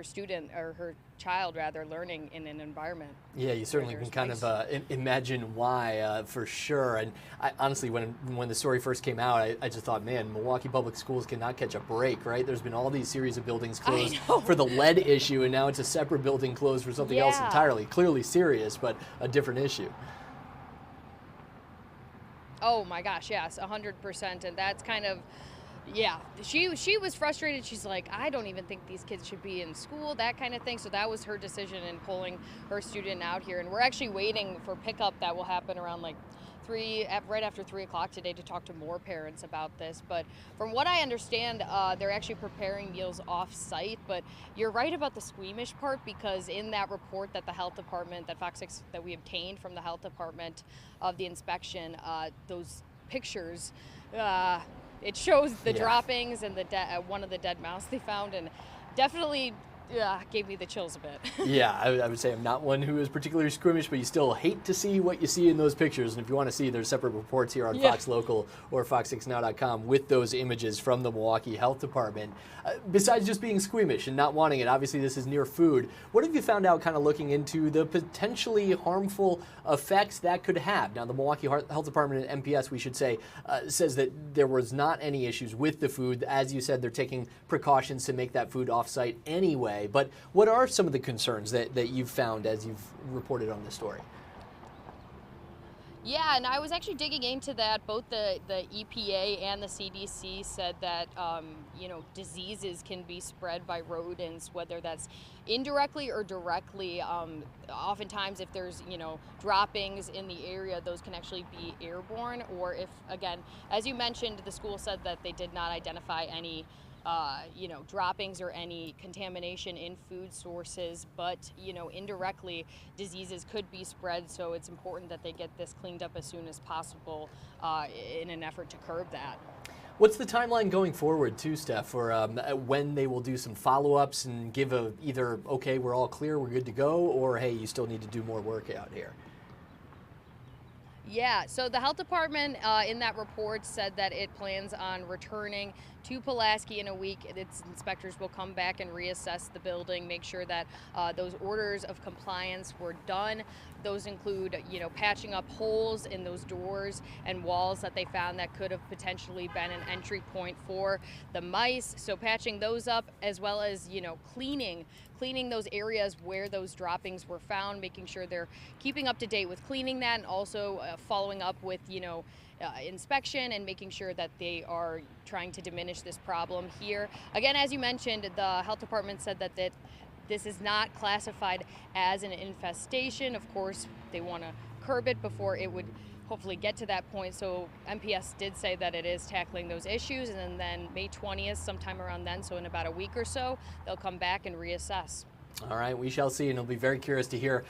student, or her child rather, learning in an environment. Yeah, you certainly can kind of imagine why, for sure. And I, honestly, when the story first came out, I just thought, man, Milwaukee Public Schools cannot catch a break, right? There's been all these series of buildings closed for the lead issue, and now it's a separate building closed for something else entirely. Clearly serious, but a different issue. Oh my gosh, yes, 100%, and that's kind of, yeah, she was frustrated. She's like, I don't even think these kids should be in school, that kind of thing. So that was her decision in pulling her student out here, and we're actually waiting for pickup that will happen around like right after 3 o'clock today to talk to more parents about this. But from what I understand, they're actually preparing meals off-site. But you're right about the squeamish part, because in that report that the health department, that FOX6 that we obtained from the health department of the inspection, those pictures, it shows the droppings and one of the dead mouse they found, and definitely gave me the chills a bit. Yeah, I would say I'm not one who is particularly squeamish, but you still hate to see what you see in those pictures. And if you want to see, there's separate reports here on Fox Local or fox6now.com with those images from the Milwaukee Health Department. Besides just being squeamish and not wanting it, obviously this is near food. What have you found out kind of looking into the potentially harmful effects that could have? Now, the Milwaukee Health Department and MPS, we should say, says that there was not any issues with the food. As you said, they're taking precautions to make that food off-site anyway. But what are some of the concerns that you've found as you've reported on this story? Yeah, and I was actually digging into that. Both the EPA and the CDC said that diseases can be spread by rodents, whether that's indirectly or directly. Oftentimes, if there's droppings in the area, those can actually be airborne. Or if, again, as you mentioned, the school said that they did not identify any droppings or any contamination in food sources, but indirectly diseases could be spread. So it's important that they get this cleaned up as soon as possible in an effort to curb that. What's the timeline going forward too, Steph, for when they will do some follow-ups and give either, okay, we're all clear, we're good to go, or hey, you still need to do more work out here? Yeah, so the health department in that report said that it plans on returning to Pulaski in a week. Its inspectors will come back and reassess the building, make sure that those orders of compliance were done. Those include, patching up holes in those doors and walls that they found that could have potentially been an entry point for the mice. So patching those up, as well as, cleaning those areas where those droppings were found, making sure they're keeping up to date with cleaning that, and also following up with, inspection and making sure that they are trying to diminish this problem here. Again, as you mentioned, the health department said that this is not classified as an infestation. Of course, they want to curb it before it would hopefully get to that point. So MPS did say that it is tackling those issues, and then May 20th, sometime around then, so in about a week or so, they'll come back and reassess. All right, we shall see, and I'll be very curious to hear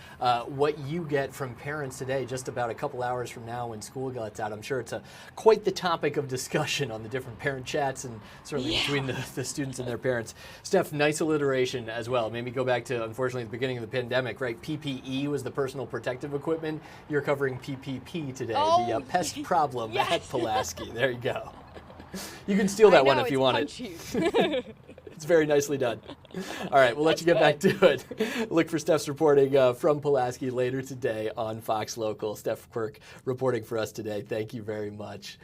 what you get from parents today, just about a couple hours from now when school gets out. I'm sure it's quite the topic of discussion on the different parent chats, and certainly between the students and their parents. Steph, nice alliteration as well. Made me go back to, unfortunately, the beginning of the pandemic, right? PPE was the personal protective equipment. You're covering PPP today, the pest problem at Pulaski. There you go. You can steal that one if you want it. It's very nicely done. All right, we'll let you get back to it. Look for Steph's reporting from Pulaski later today on Fox Local. Steph Quirk reporting for us today. Thank you very much.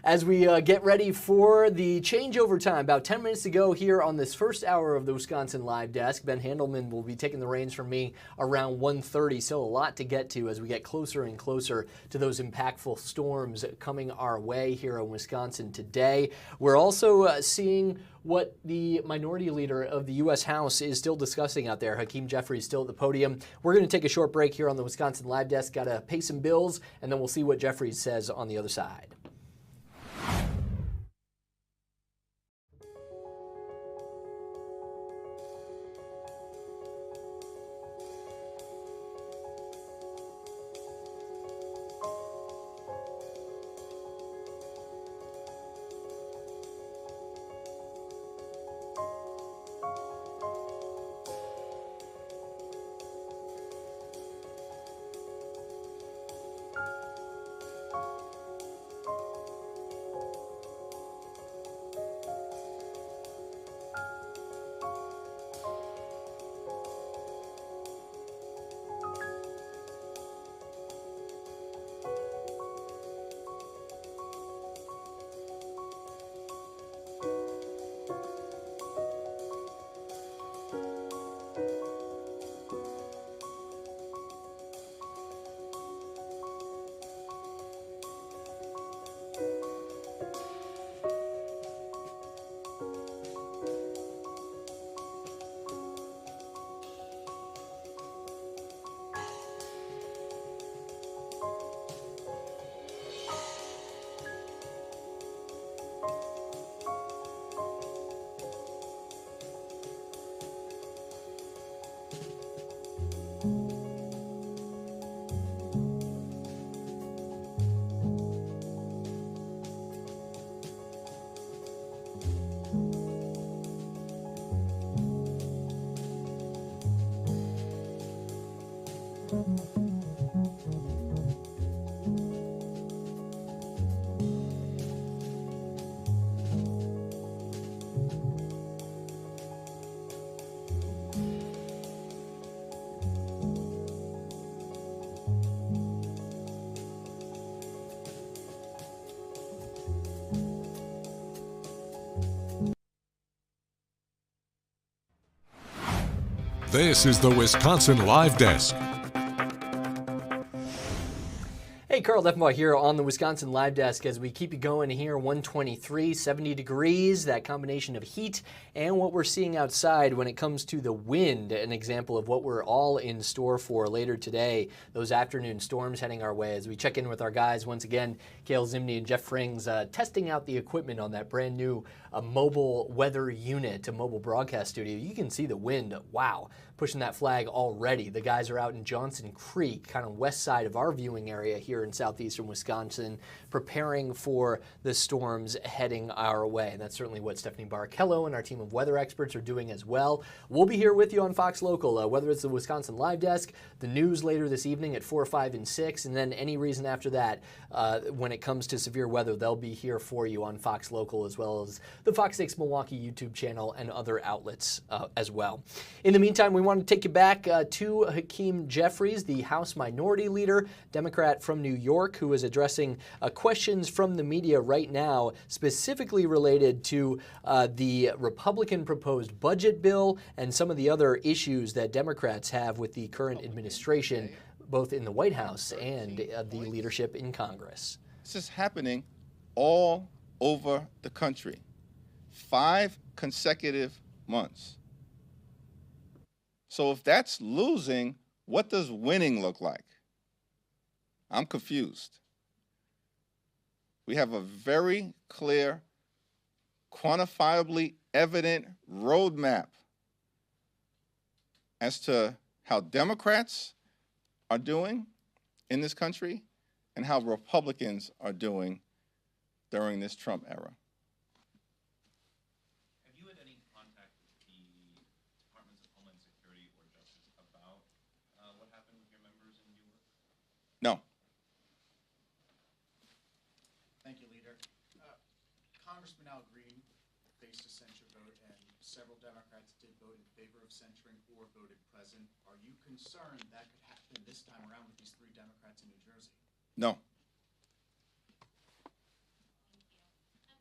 As we get ready for the changeover time, about 10 minutes to go here on this first hour of the Wisconsin Live Desk, Ben Handelman will be taking the reins from me around 1:30. Still a lot to get to as we get closer and closer to those impactful storms coming our way here in Wisconsin today. We're also seeing what the minority leader of the U.S. House is still discussing out there. Hakeem Jeffries still at the podium. We're going to take a short break here on the Wisconsin Live Desk. Got to pay some bills, and then we'll see what Jeffries says on the other side. This is the Wisconsin Live Desk. Hey, Carl Defenbaugh here on the Wisconsin Live Desk as we keep you going here. 123, 70 degrees, that combination of heat and what we're seeing outside when it comes to the wind, an example of what we're all in store for later today. Those afternoon storms heading our way as we check in with our guys once again, Cale Zimney and Jeff Frings, testing out the equipment on that brand new mobile weather unit, a mobile broadcast studio. You can see the wind, wow, pushing that flag already. The guys are out in Johnson Creek, kind of west side of our viewing area here in southeastern Wisconsin, preparing for the storms heading our way. And that's certainly what Stephanie Barkello and our team of weather experts are doing as well. We'll be here with you on Fox Local, whether it's the Wisconsin Live Desk, the news later this evening at 4, 5, and 6, and then any reason after that when it comes to severe weather, they'll be here for you on Fox Local as well as the FOX6 Milwaukee YouTube channel and other outlets as well. In the meantime, we want to take you back to Hakeem Jeffries, the House Minority Leader, Democrat from New York, who is addressing questions from the media right now, specifically related to the Republican proposed budget bill and some of the other issues that Democrats have with the current administration, both in the White House and the leadership in Congress. This is happening all over the country. 5 consecutive months. So if that's losing, what does winning look like? I'm confused. We have a very clear, quantifiably evident roadmap as to how Democrats are doing in this country and how Republicans are doing during this Trump era. Have you had any contact with the Departments of Homeland Security or Justice about what happened with your members in New York? No. Thank you, Leader. Congressman Al Green faced a censure vote and several Democrats did vote in favor of censuring or voted present. Are you concerned that could happen this time around with these 3 Democrats in New Jersey? No. Thank you.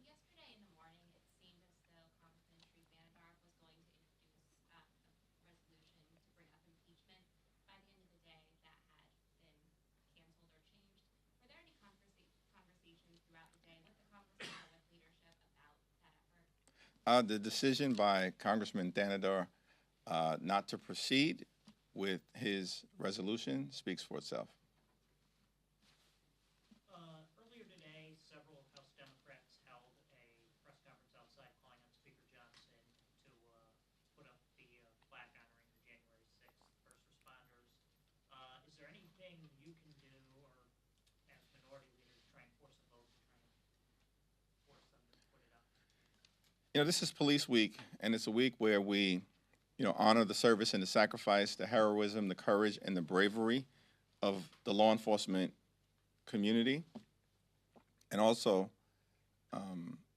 Yesterday in the morning, it seemed as though Congressman Dugan was going to introduce a resolution to bring up impeachment. By the end of the day, that had been canceled or changed. Were there any conversations throughout the day with the Congress or with leadership about that effort? The decision by Congressman Danador not to proceed with his resolution speaks for itself. Earlier today, several House Democrats held a press conference outside calling on Speaker Johnson to put up the plaque honoring the January 6th first responders. Is there anything you can do, or as minority leaders, try and force a vote to try and force them to put it up? You know, this is Police Week, and it's a week where we, honor the service and the sacrifice, the heroism, the courage, and the bravery of the law enforcement community, and also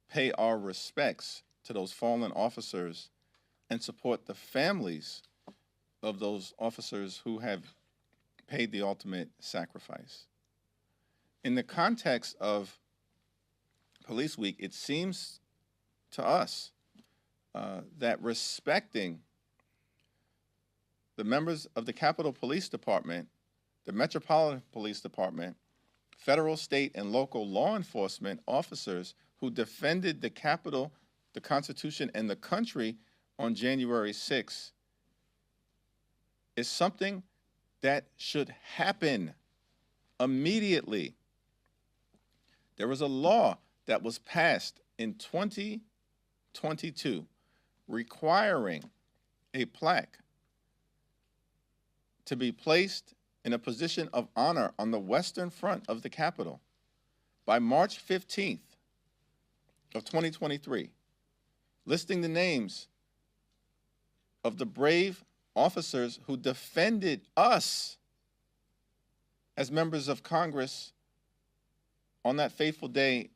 pay our respects to those fallen officers and support the families of those officers who have paid the ultimate sacrifice. In the context of Police Week, it seems to us that respecting the members of the Capitol Police Department, the Metropolitan Police Department, federal, state, and local law enforcement officers who defended the Capitol, the Constitution, and the country on January 6th is something that should happen immediately. There was a law that was passed in 2022 requiring a plaque to be placed in a position of honor on the western front of the Capitol by March 15th of 2023, listing the names of the brave officers who defended us as members of Congress on that fateful day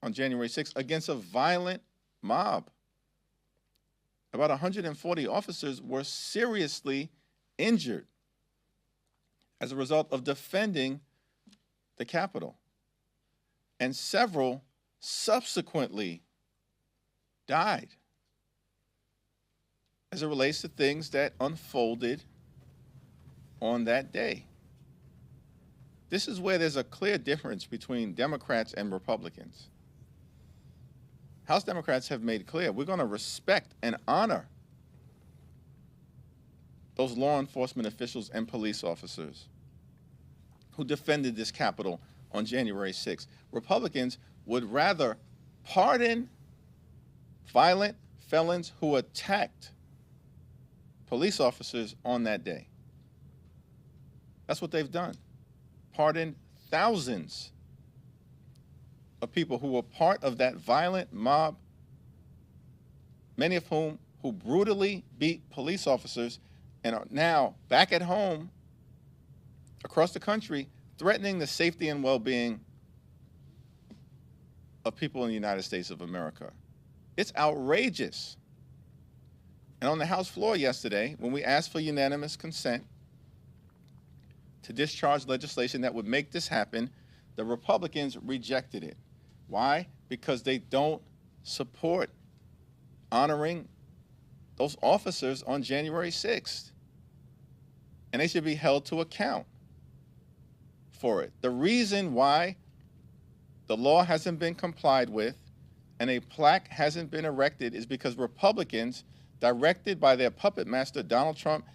on January 6th against a violent mob. About 140 officers were seriously injured as a result of defending the Capitol. And several subsequently died as it relates to things that unfolded on that day. This is where there's a clear difference between Democrats and Republicans. House Democrats have made clear we're going to respect and honor those law enforcement officials and police officers who defended this Capitol on January 6th. Republicans would rather pardon violent felons who attacked police officers on that day. That's what they've done. Pardon thousands of people who were part of that violent mob, many of whom who brutally beat police officers and are now back at home across the country threatening the safety and well-being of people in the United States of America. It's outrageous. And on the House floor yesterday, when we asked for unanimous consent to discharge legislation that would make this happen, the Republicans rejected it. Why? Because they don't support honoring those officers on January 6th. And they should be held to account for it. The reason why the law hasn't been complied with and a plaque hasn't been erected is because Republicans, directed by their puppet master, Donald Trump,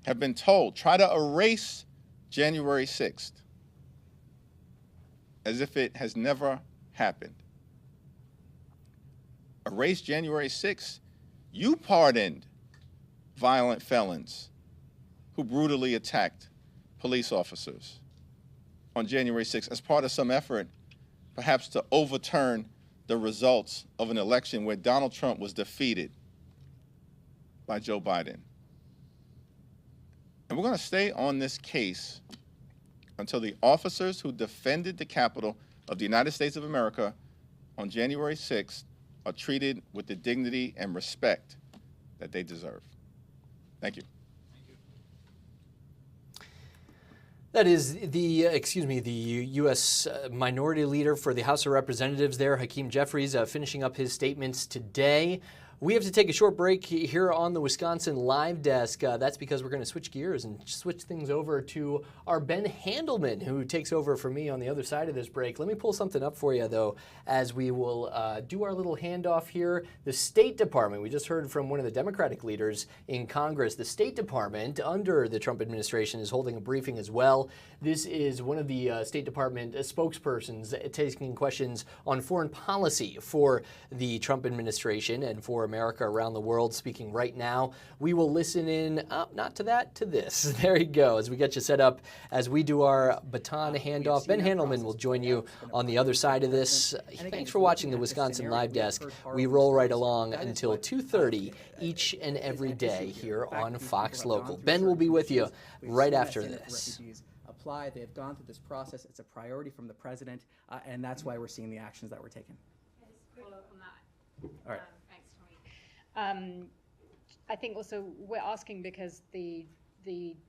have been told, try to erase January 6th as if it has never happened. Erase January 6th. You pardoned violent felons who brutally attacked police officers on January 6th as part of some effort perhaps to overturn the results of an election where Donald Trump was defeated by Joe Biden. And we're going to stay on this case until the officers who defended the Capitol of the United States of America on January 6th are treated with the dignity and respect that they deserve. Thank you. That is the U.S. Minority Leader for the House of Representatives there, Hakeem Jeffries, finishing up his statements today. We have to take a short break here on the Wisconsin Live Desk. That's because we're going to switch gears and switch things over to our Ben Handelman, who takes over for me on the other side of this break. Let me pull something up for you, though, as we will do our little handoff here. The State Department, we just heard from one of the Democratic leaders in Congress. The State Department, under the Trump administration, is holding a briefing as well. This is one of the State Department spokespersons taking questions on foreign policy for the Trump administration and for America around the world, speaking right now. We will listen in, not to that, to this. There you go, as we get you set up as we do our baton handoff. Ben Handelman will join you on the other side of this. Thanks for watching the Wisconsin Live Desk. We roll right along until 2:30 each and every day here on Fox Local. Ben will be with you right after this. Apply. They have gone through this process. It's a priority from the president, and that's why we're seeing the actions that we're taking. Follow up on that. All right. Thanks, Tommy. I think also we're asking because the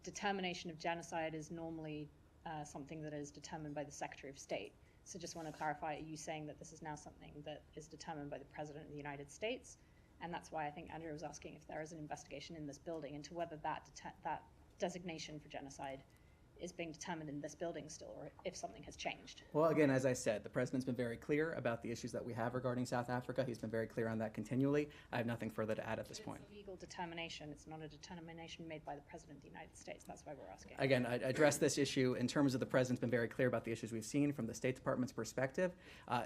determination of genocide is normally something that is determined by the Secretary of State. So just want to clarify, are you saying that this is now something that is determined by the President of the United States? And that's why I think Andrew was asking if there is an investigation in this building into whether that designation for genocide is being determined in this building still, or if something has changed. Well, again, as I said, the president's been very clear about the issues that we have regarding South Africa. He's been very clear on that continually. I have nothing further to add at this point. It's a legal determination. It's not a determination made by the President of the United States. That's why we're asking. Again, I address this issue in terms of the president's been very clear about the issues we've seen from the State Department's perspective.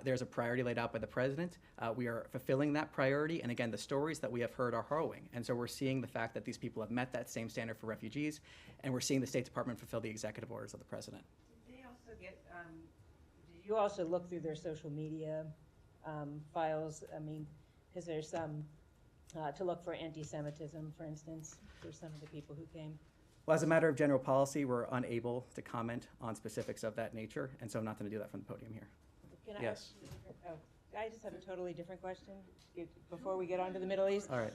There's a priority laid out by the president. We are fulfilling that priority, and again, the stories that we have heard are harrowing. And so we're seeing the fact that these people have met that same standard for refugees, and we're seeing the State Department fulfill the executive orders of the president. Did they also get, did you also look through their social media files? I mean, because there's some, to look for anti-Semitism, for instance, for some of the people who came? Well, as a matter of general policy, we're unable to comment on specifics of that nature, and so I'm not going to do that from the podium here. Can I yes. I just have a totally different question before we get on to the Middle East. All right.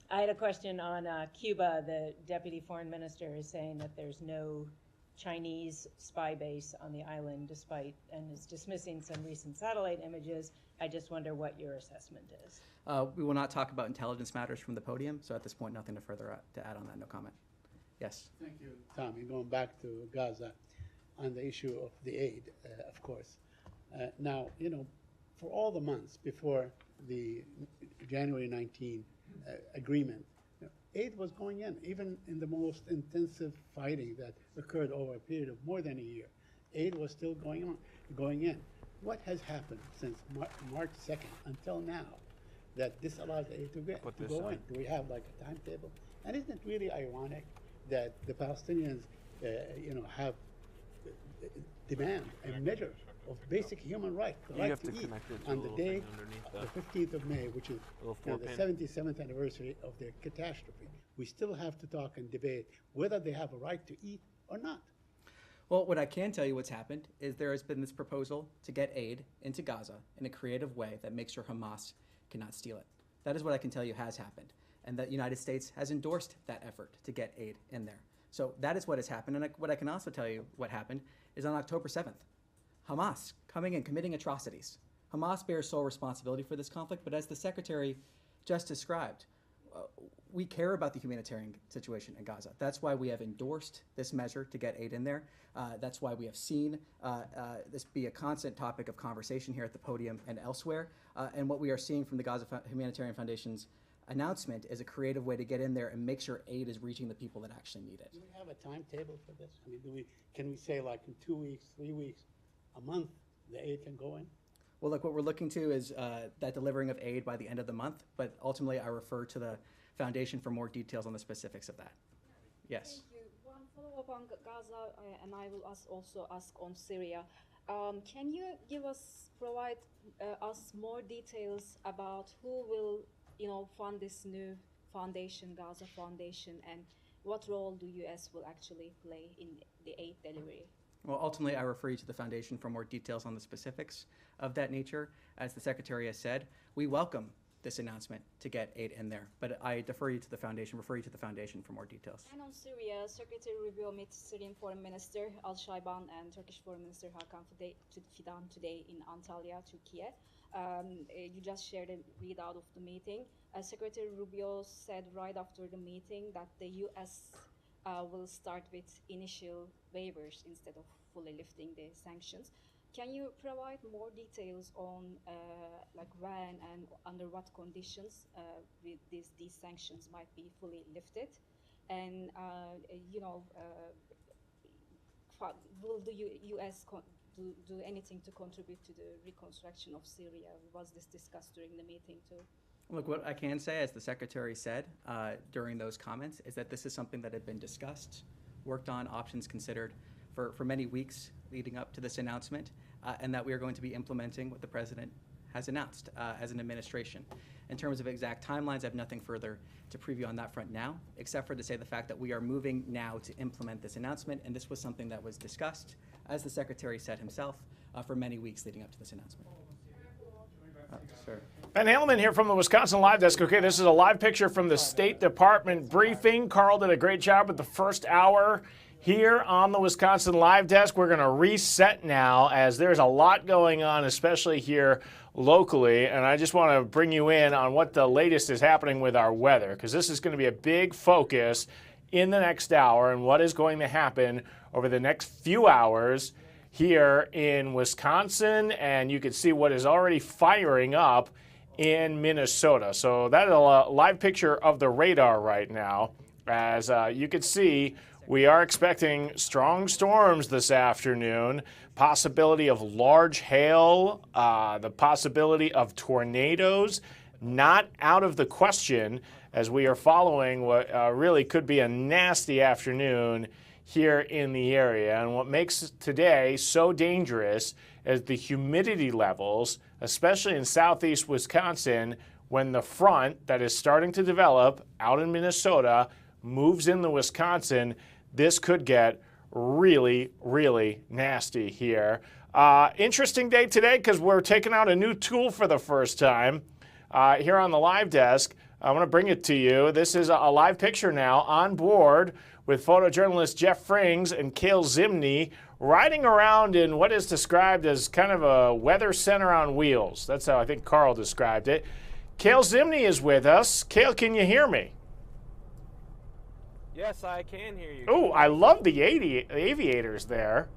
I had a question on Cuba. The deputy foreign minister is saying that there's no Chinese spy base on the island, and is dismissing some recent satellite images. I just wonder what your assessment is. We will not talk about intelligence matters from the podium, so at this point, nothing to further to add on that. No comment. Yes. Thank you, Tommy. Going back to Gaza on the issue of the aid, of course. Now, you know, for all the months before the January 19 agreement, aid was going in, even in the most intensive fighting that occurred over a period of more than a year. Aid was still going in. What has happened since March 2nd until now that this allows aid to go in? Do we have like a timetable? And isn't it really ironic that the Palestinians, have demand a measure of basic human right, the right to eat, on the day, the 15th of May, which is the 77th anniversary of their catastrophe. We still have to talk and debate whether they have a right to eat or not. Well, what I can tell you what's happened is there has been this proposal to get aid into Gaza in a creative way that makes sure Hamas cannot steal it. That is what I can tell you has happened, and that the United States has endorsed that effort to get aid in there. So that is what has happened, and what I can also tell you what happened is on October 7th, Hamas coming and committing atrocities. Hamas bears sole responsibility for this conflict, but as the Secretary just described, we care about the humanitarian situation in Gaza. That's why we have endorsed this measure to get aid in there. That's why we have seen this be a constant topic of conversation here at the podium and elsewhere. And what we are seeing from the Gaza Humanitarian Foundation's announcement is a creative way to get in there and make sure aid is reaching the people that actually need it. Do we have a timetable for this? I mean, can we say like in 2 weeks, 3 weeks, a month, the aid can go in? Well, look, what we're looking to is that delivering of aid by the end of the month, but ultimately I refer to the Foundation for more details on the specifics of that. Yes. Thank you. One follow-up on Gaza, and I will also ask on Syria. Can you provide us more details about who will, fund this new foundation, Gaza Foundation, and what role the U.S. will actually play in the aid delivery? Well, ultimately, I refer you to the Foundation for more details on the specifics of that nature. As the Secretary has said, we welcome this announcement to get aid in there, but I defer you to the Foundation, refer you to the Foundation for more details. And on Syria, Secretary Rubio meets Syrian Foreign Minister Al-Shaiban and Turkish Foreign Minister Hakan Fidan today in Antalya, Turkey. You just shared a readout of the meeting. Secretary Rubio said right after the meeting that the U.S. Will start with initial waivers instead of fully lifting the sanctions. Can you provide more details on like when and under what conditions these sanctions might be fully lifted? And will the U.S. do anything to contribute to the reconstruction of Syria? Was this discussed during the meeting too? Look, what I can say, as the Secretary said during those comments, is that this is something that had been discussed, worked on, options considered for many weeks leading up to this announcement, and that we are going to be implementing what the President has announced as an administration. In terms of exact timelines, I have nothing further to preview on that front now, except for to say the fact that we are moving now to implement this announcement, and this was something that was discussed, as the Secretary said himself, for many weeks leading up to this announcement. Sir. Ben Haleman here from the Wisconsin Live Desk. Okay, this is a live picture from the State Department briefing. Carl did a great job with the first hour here on the Wisconsin Live Desk. We're going to reset now as there's a lot going on, especially here locally. And I just want to bring you in on what the latest is happening with our weather, because this is going to be a big focus in the next hour and what is going to happen over the next few hours here in Wisconsin, and you can see what is already firing up in Minnesota. So that is a live picture of the radar right now. As you can see, we are expecting strong storms this afternoon, possibility of large hail, the possibility of tornadoes, not out of the question as we are following what really could be a nasty afternoon here in the area. And what makes today so dangerous is the humidity levels, especially in southeast Wisconsin, when the front that is starting to develop out in Minnesota moves into Wisconsin. This could get really, really nasty here. Interesting day today because we're taking out a new tool for the first time here on the live desk. I want to bring it to you. This is a live picture now on board with photojournalist Jeff Frings and Cale Zimney riding around in what is described as kind of a weather center on wheels. That's how I think Carl described it. Cale Zimney is with us. Cale, can you hear me? Yes, I can hear you. Oh, I love the aviators there.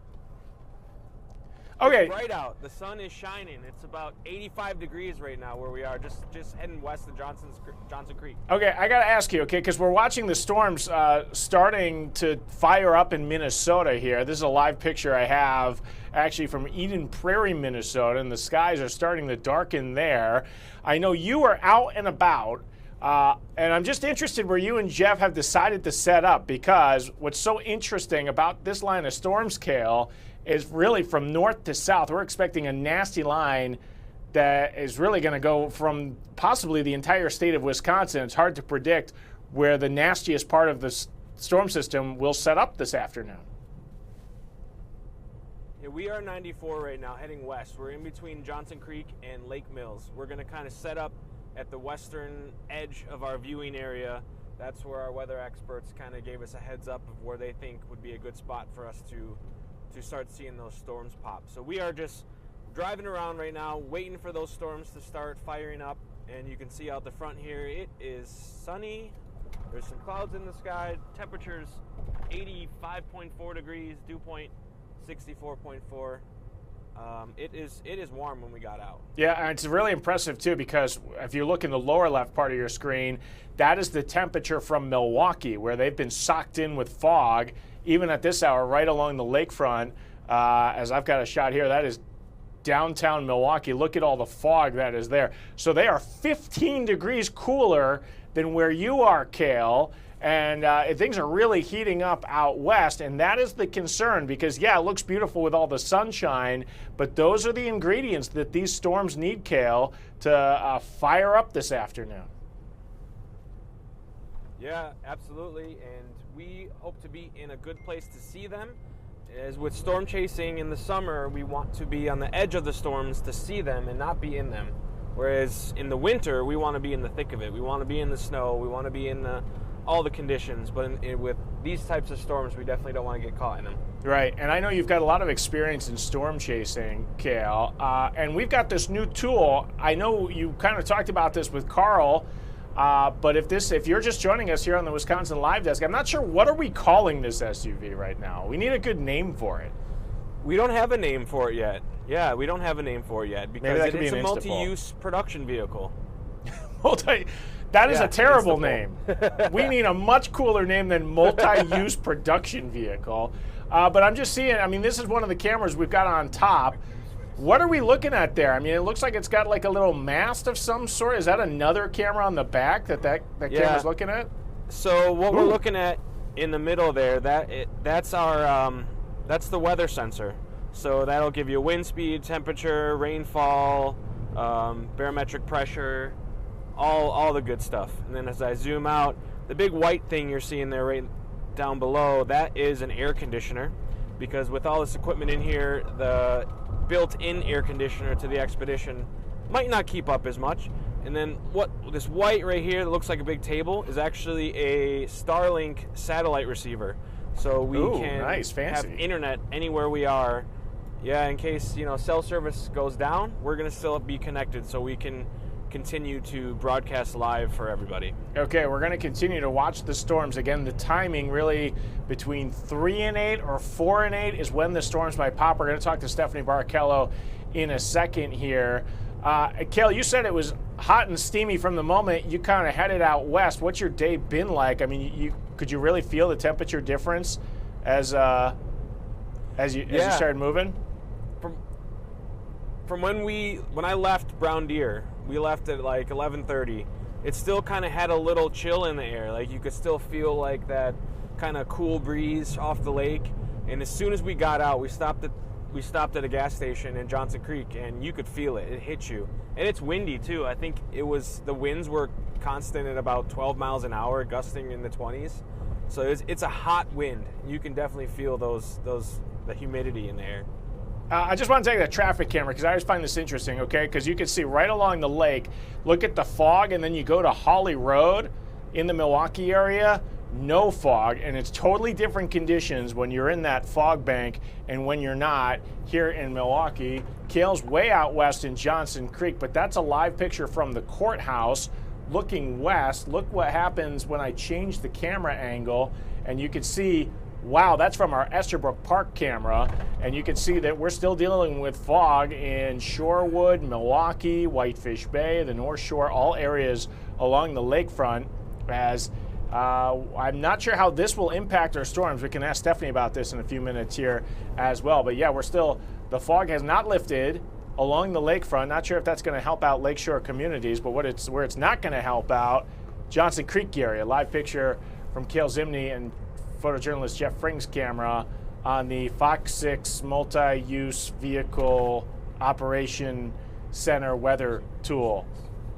Okay. It's bright out. The sun is shining. It's about 85 degrees right now where we are, just heading west of Johnson Creek. Okay, I got to ask you, okay, because we're watching the storms starting to fire up in Minnesota here. This is a live picture I have actually from Eden Prairie, Minnesota, and the skies are starting to darken there. I know you are out and about, and I'm just interested where you and Jeff have decided to set up, because what's so interesting about this line of storms, Cale, is really from north to south. We're expecting a nasty line that is really going to go from possibly the entire state of Wisconsin. It's hard to predict where the nastiest part of the storm system will set up this afternoon. Yeah, we are 94 right now, heading west. We're in between Johnson Creek and Lake Mills. We're going to kind of set up at the western edge of our viewing area. That's where our weather experts kind of gave us a heads up of where they think would be a good spot for us to start seeing those storms pop. So we are just driving around right now, waiting for those storms to start firing up. And you can see out the front here, it is sunny. There's some clouds in the sky. Temperatures 85.4 degrees, dew point 64.4. It is warm when we got out. Yeah, and it's really impressive too, because if you look in the lower left part of your screen, that is the temperature from Milwaukee, where they've been socked in with fog, even at this hour, right along the lakefront. As I've got a shot here, that is downtown Milwaukee. Look at all the fog that is there. So they are 15 degrees cooler than where you are, Cale. And things are really heating up out west, and that is the concern, because, yeah, it looks beautiful with all the sunshine, but those are the ingredients that these storms need, Cale, to fire up this afternoon. Yeah, absolutely, and we hope to be in a good place to see them. As with storm chasing in the summer, we want to be on the edge of the storms to see them and not be in them. Whereas in the winter, we want to be in the thick of it. We want to be in the snow. We want to be in all the conditions. But with these types of storms, we definitely don't want to get caught in them. Right, and I know you've got a lot of experience in storm chasing, Cale, and we've got this new tool. I know you kind of talked about this with Carl, but if you're just joining us here on the Wisconsin Live Desk, I'm not sure, what are we calling this SUV right now? We need a good name for it. We don't have a name for it yet. Yeah, we don't have a name for it yet because it's a multi-use production vehicle. That is a terrible name. We need a much cooler name than multi-use production vehicle. But I'm just seeing, I mean, this is one of the cameras we've got on top. What are we looking at there? I mean, it looks like it's got like a little mast of some sort. Is that another camera on the back that camera's looking at? So what we're looking at in the middle there, that's the weather sensor. So that'll give you wind speed, temperature, rainfall, barometric pressure, all the good stuff. And then as I zoom out, the big white thing you're seeing there right down below, that is an air conditioner, because with all this equipment in here, the built-in air conditioner to the Expedition might not keep up as much. And then this white right here that looks like a big table is actually a Starlink satellite receiver. So we can have internet anywhere we are. Yeah, in case cell service goes down, we're going to still be connected so we can continue to broadcast live for everybody. Okay, we're going to continue to watch the storms. Again, the timing really between 3 and 8 or 4 and 8 is when the storms might pop. We're going to talk to Stephanie Barrichello in a second here. Cale, you said it was hot and steamy from the moment you kind of headed out west. What's your day been like? I mean, could you really feel the temperature difference as you started moving? From when I left Brown Deer, we left at like 11:30. It still kind of had a little chill in the air. Like you could still feel like that kind of cool breeze off the lake. And as soon as we got out, we stopped at a gas station in Johnson Creek, and you could feel it. It hit you, and it's windy too. I think the winds were constant at about 12 miles an hour, gusting in the 20s. So it's a hot wind. You can definitely feel the humidity in the air. I just want to take the traffic camera because I always find this interesting, okay? Because you can see right along the lake, look at the fog, and then you go to Holly Road in the Milwaukee area, no fog, and it's totally different conditions when you're in that fog bank and when you're not here in Milwaukee. Cale's way out west in Johnson Creek, but that's a live picture from the courthouse looking west. Look what happens when I change the camera angle, and you can see, wow, that's from our Esterbrook Park camera, and you can see that we're still dealing with fog in Shorewood, Milwaukee, Whitefish Bay, the North Shore, all areas along the lakefront. As I'm not sure how this will impact our storms. We can ask Stephanie about this in a few minutes here as well. But yeah, the fog has not lifted along the lakefront. Not sure if that's going to help out lakeshore communities, but where it's not going to help out, Johnson Creek area. Live picture from Cale Zimney and photojournalist Jeff Fring's camera on the FOX6 multi-use vehicle operation center weather tool.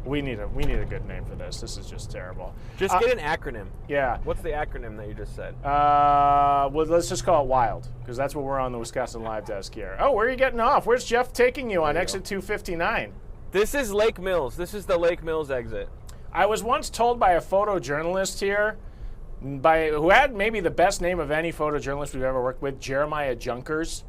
We need a good name for this. This is just terrible. Just get an acronym. Yeah. What's the acronym that you just said? Well, let's just call it WILD, because that's what we're on the Wisconsin Live Desk here. Oh, where are you getting off? Where's Jeff taking you on exit 259? This is Lake Mills. This is the Lake Mills exit. I was once told by a photojournalist here, who had maybe the best name of any photojournalist we've ever worked with, Jeremiah Junkers,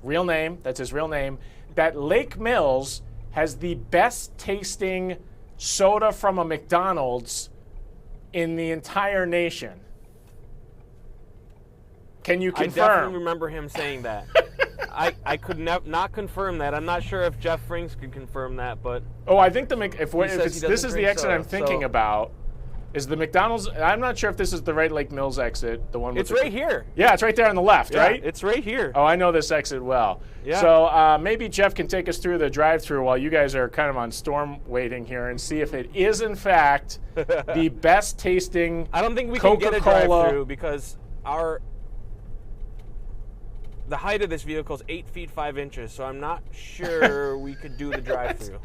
real name, that's his real name, that Lake Mills has the best tasting soda from a McDonald's in the entire nation. Can you confirm? I definitely remember him saying that. I could not confirm that. I'm not sure if Jeff Frings could confirm that, but I think this is the exit I'm thinking about. Is the McDonald's? I'm not sure if this is the right Lake Mills exit. The one with it's right here. Yeah, it's right there on the left, yeah, right? It's right here. Oh, I know this exit well. Yeah. So maybe Jeff can take us through the drive-through while you guys are kind of on storm waiting here and see if it is in fact the best tasting. I don't think we Coca-Cola. can get a drive-through because the height of this vehicle is 8 feet 5 inches. So I'm not sure we could do the drive-through.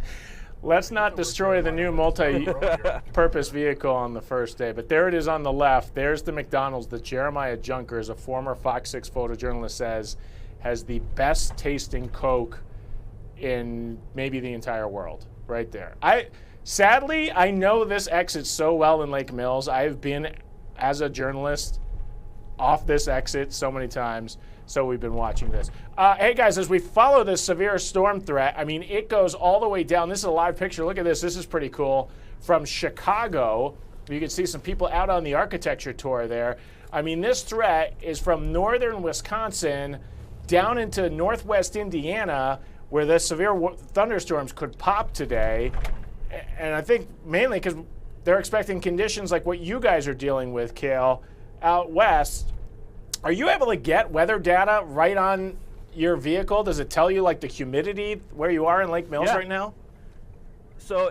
Let's not destroy the new multi-purpose vehicle on the first day. But there it is on the left. There's the McDonald's that Jeremiah Junkers, a former Fox 6 photojournalist, says has the best tasting Coke in maybe the entire world. Right there. Sadly, I know this exit so well in Lake Mills. I've been, as a journalist, off this exit so many times. So we've been watching this. Hey guys, as we follow this severe storm threat, I mean, it goes all the way down. This is a live picture. Look at this. This is pretty cool. From Chicago, you can see some people out on the architecture tour there. I mean, this threat is from northern Wisconsin down into northwest Indiana, where the severe thunderstorms could pop today. And I think mainly because they're expecting conditions like what you guys are dealing with, Cale, out west. Are you able to get weather data right on your vehicle? Does it tell you like the humidity where you are in Lake Mills right now? So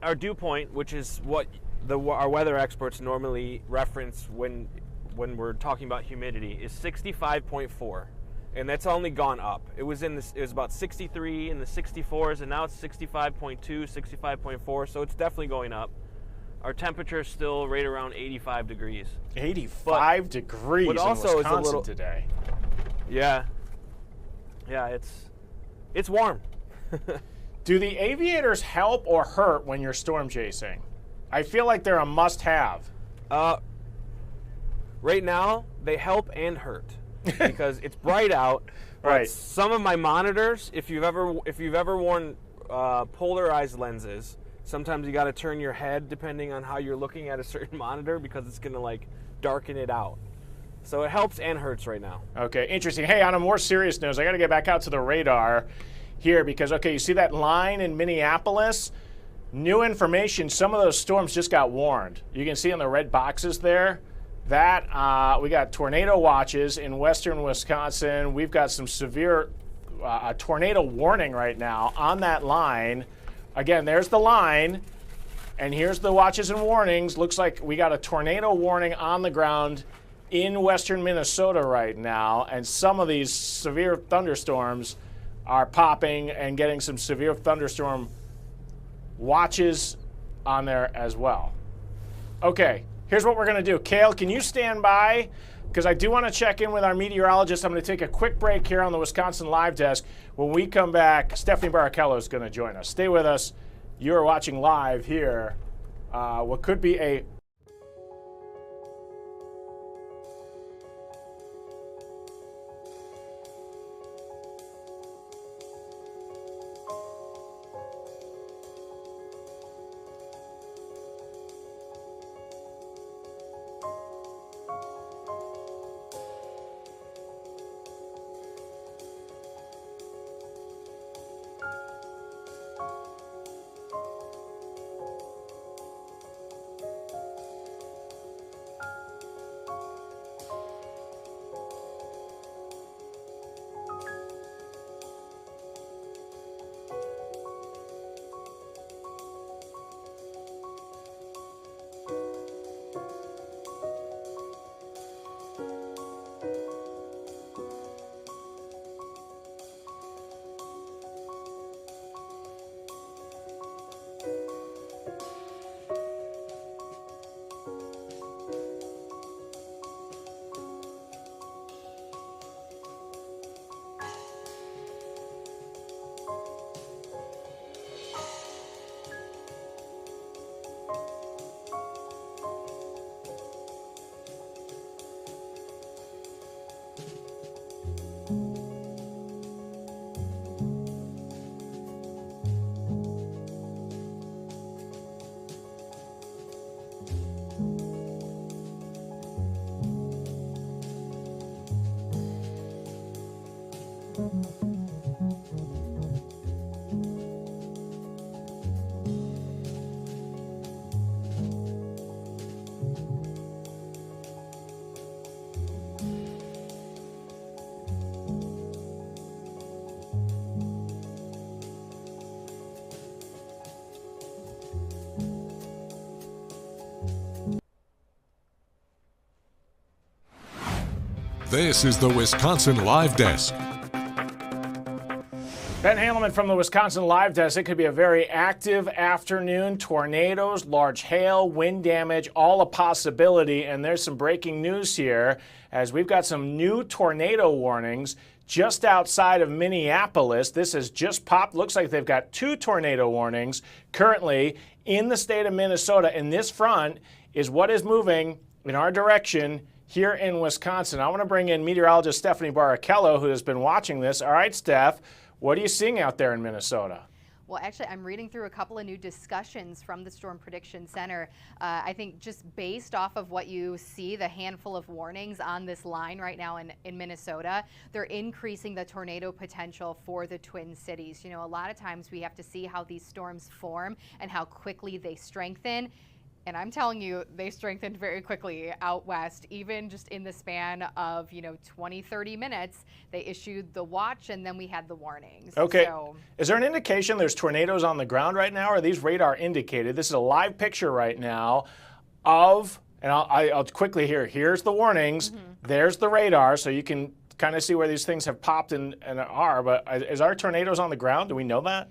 our dew point, which is what our weather experts normally reference when we're talking about humidity, is 65.4. And that's only gone up. It was about 63 in the 64s, and now it's 65.2, 65.4. So it's definitely going up. Our temperature is still right around 85 degrees. 85 degrees in Wisconsin today. Yeah, it's warm. Do the aviators help or hurt when you're storm chasing? I feel like they're a must-have. Right now, they help and hurt because it's bright out. Right. Some of my monitors, if you've ever worn polarized lenses, sometimes you got to turn your head depending on how you're looking at a certain monitor because it's going to like darken it out. So it helps and hurts right now. Okay, interesting. Hey, on a more serious note, I got to get back out to the radar here because, okay, you see that line in Minneapolis? New information, some of those storms just got warned. You can see in the red boxes there that we got tornado watches in western Wisconsin. We've got some severe tornado warning right now on that line. Again, there's the line, and here's the watches and warnings. Looks like we got a tornado warning on the ground in western Minnesota right now, and some of these severe thunderstorms are popping and getting some severe thunderstorm watches on there as well. Okay, here's what we're going to do. Cale, can you stand by? Because I do want to check in with our meteorologist. I'm going to take a quick break here on the Wisconsin Live Desk. When we come back, Stephanie Barrichello is going to join us. Stay with us. You are watching live here what could be a This is the Wisconsin Live Desk. Ben Handelman from the Wisconsin Live Desk. It could be a very active afternoon. Tornadoes, large hail, wind damage, all a possibility. And there's some breaking news here as we've got some new tornado warnings just outside of Minneapolis. This has just popped. Looks like they've got 2 tornado warnings currently in the state of Minnesota. And this front is what is moving in our direction here in Wisconsin. I want to bring in meteorologist Stephanie Barrichello, who has been watching this. All right, Steph, what are you seeing out there in Minnesota? Well, actually, I'm reading through a couple of new discussions from the Storm Prediction Center. I think just based off of what you see, the handful of warnings on this line right now in Minnesota, they're increasing the tornado potential for the Twin Cities. You know, a lot of times we have to see how these storms form and how quickly they strengthen. And I'm telling you, they strengthened very quickly out west, even just in the span of, 20, 30 minutes. They issued the watch, and then we had the warnings. Okay. So, is there an indication there's tornadoes on the ground right now, or are these radar indicated? This is a live picture right now of, and I'll quickly here's the warnings, there's the radar, so you can kind of see where these things have popped and are. But is our tornadoes on the ground? Do we know that?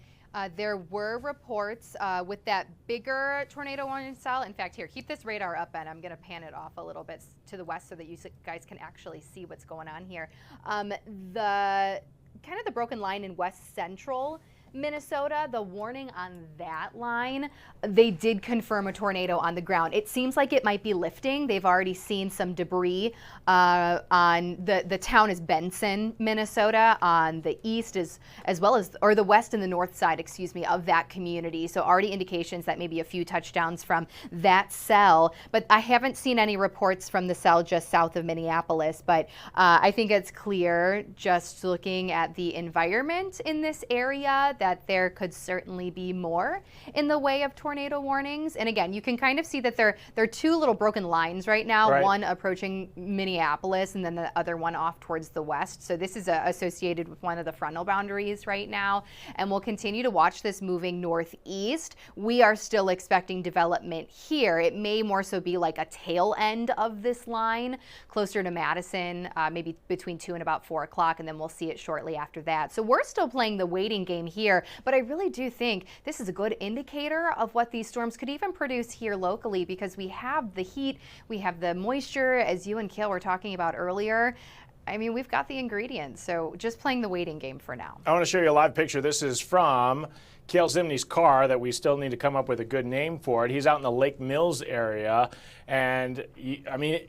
there were reports with that bigger tornado warning cell. In fact, here, keep this radar up, and I'm going to pan it off a little bit to the west so that you guys can actually see what's going on here. The kind of the broken line in west central Minnesota, the warning on that line, they did confirm a tornado on the ground. It seems like it might be lifting. They've already seen some debris on the town is Benson, Minnesota, on the east as well as, or the west and the north side, excuse me, of that community. So already indications that maybe a few touchdowns from that cell. But I haven't seen any reports from the cell just south of Minneapolis. But I think it's clear just looking at the environment in this area that there could certainly be more in the way of tornado warnings. And again, you can kind of see that there are two little broken lines right now, right. One approaching Minneapolis and then the other one off towards the west. So this is associated with one of the frontal boundaries right now. And we'll continue to watch this moving northeast. We are still expecting development here. It may more so be like a tail end of this line, closer to Madison, maybe between 2 and about 4 o'clock, and then we'll see it shortly after that. So we're still playing the waiting game here. But I really do think this is a good indicator of what these storms could even produce here locally, because we have the heat, we have the moisture, as you and Kale were talking about earlier. I mean, we've got the ingredients, so just playing the waiting game for now. I want to show you a live picture. This is from Kale Zimney's car that we still need to come up with a good name for it. He's out in the Lake Mills area, and I mean,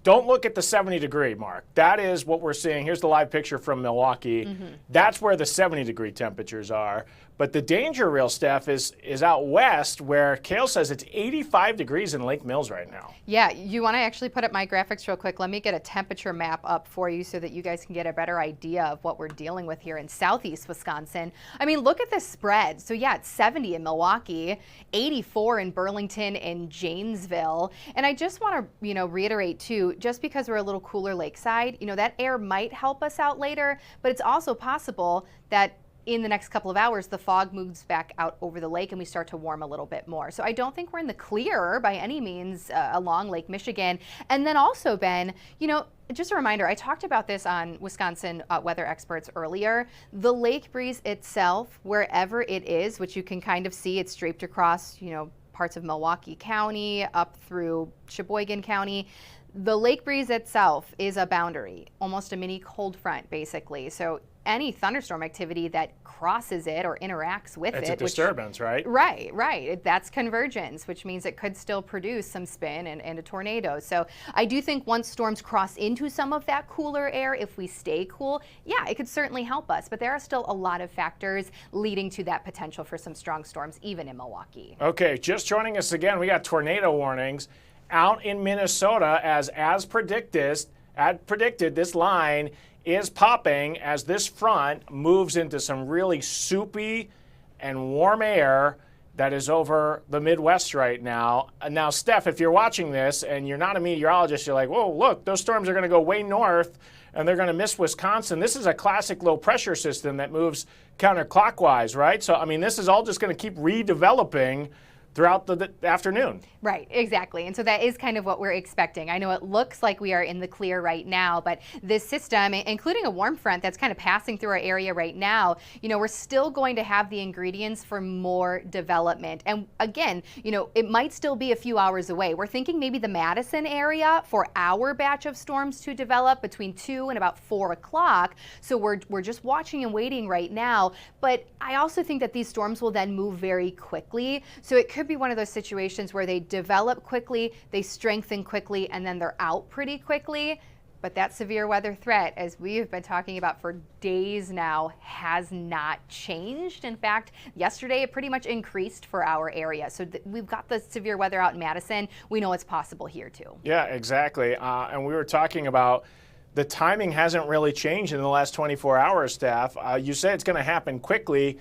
don't look at the 70-degree mark. That is what we're seeing. Here's the live picture from Milwaukee. Mm-hmm. That's where the 70-degree temperatures are. But the danger, real Steph, is out west where Kale says it's 85 degrees in Lake Mills right now. Yeah, you want to actually put up my graphics real quick. Let me get a temperature map up for you so that you guys can get a better idea of what we're dealing with here in southeast Wisconsin. I mean, look at this spread. So yeah, it's 70 in Milwaukee, 84 in Burlington and Janesville. And I just want to, reiterate too, just because we're a little cooler lakeside, that air might help us out later, but it's also possible that in the next couple of hours, the fog moves back out over the lake and we start to warm a little bit more. So I don't think we're in the clear by any means along Lake Michigan. And then also, Ben, just a reminder, I talked about this on Wisconsin Weather Experts earlier. The lake breeze itself, wherever it is, which you can kind of see, it's draped across, parts of Milwaukee County up through Sheboygan County. The lake breeze itself is a boundary, almost a mini cold front, basically. So any thunderstorm activity that crosses it or interacts with it's it. It's a disturbance, right? Right. That's convergence, which means it could still produce some spin and a tornado. So I do think once storms cross into some of that cooler air, if we stay cool, yeah, it could certainly help us. But there are still a lot of factors leading to that potential for some strong storms, even in Milwaukee. Okay, just joining us again, we got tornado warnings out in Minnesota as predicted, this line is popping as this front moves into some really soupy and warm air that is over the Midwest right now. Now, Steph, if you're watching this and you're not a meteorologist, you're like, whoa, look, those storms are going to go way north and they're going to miss Wisconsin. This is a classic low pressure system that moves counterclockwise, right? So, I mean, this is all just going to keep redeveloping throughout the afternoon. Right, exactly. And so that is kind of what we're expecting. I know it looks like we are in the clear right now, but this system, including a warm front that's kind of passing through our area right now, we're still going to have the ingredients for more development. And again, it might still be a few hours away. We're thinking maybe the Madison area for our batch of storms to develop between 2 and about 4 o'clock. So we're just watching and waiting right now. But I also think that these storms will then move very quickly. So it could be one of those situations where they develop quickly, they strengthen quickly, and then they're out pretty quickly. But that severe weather threat, as we've been talking about for days now, has not changed. In fact, yesterday it pretty much increased for our area. So we've got the severe weather out in Madison. We know it's possible here too. Yeah, exactly. And we were talking about the timing hasn't really changed in the last 24 hours, Steph. You say it's going to happen quickly,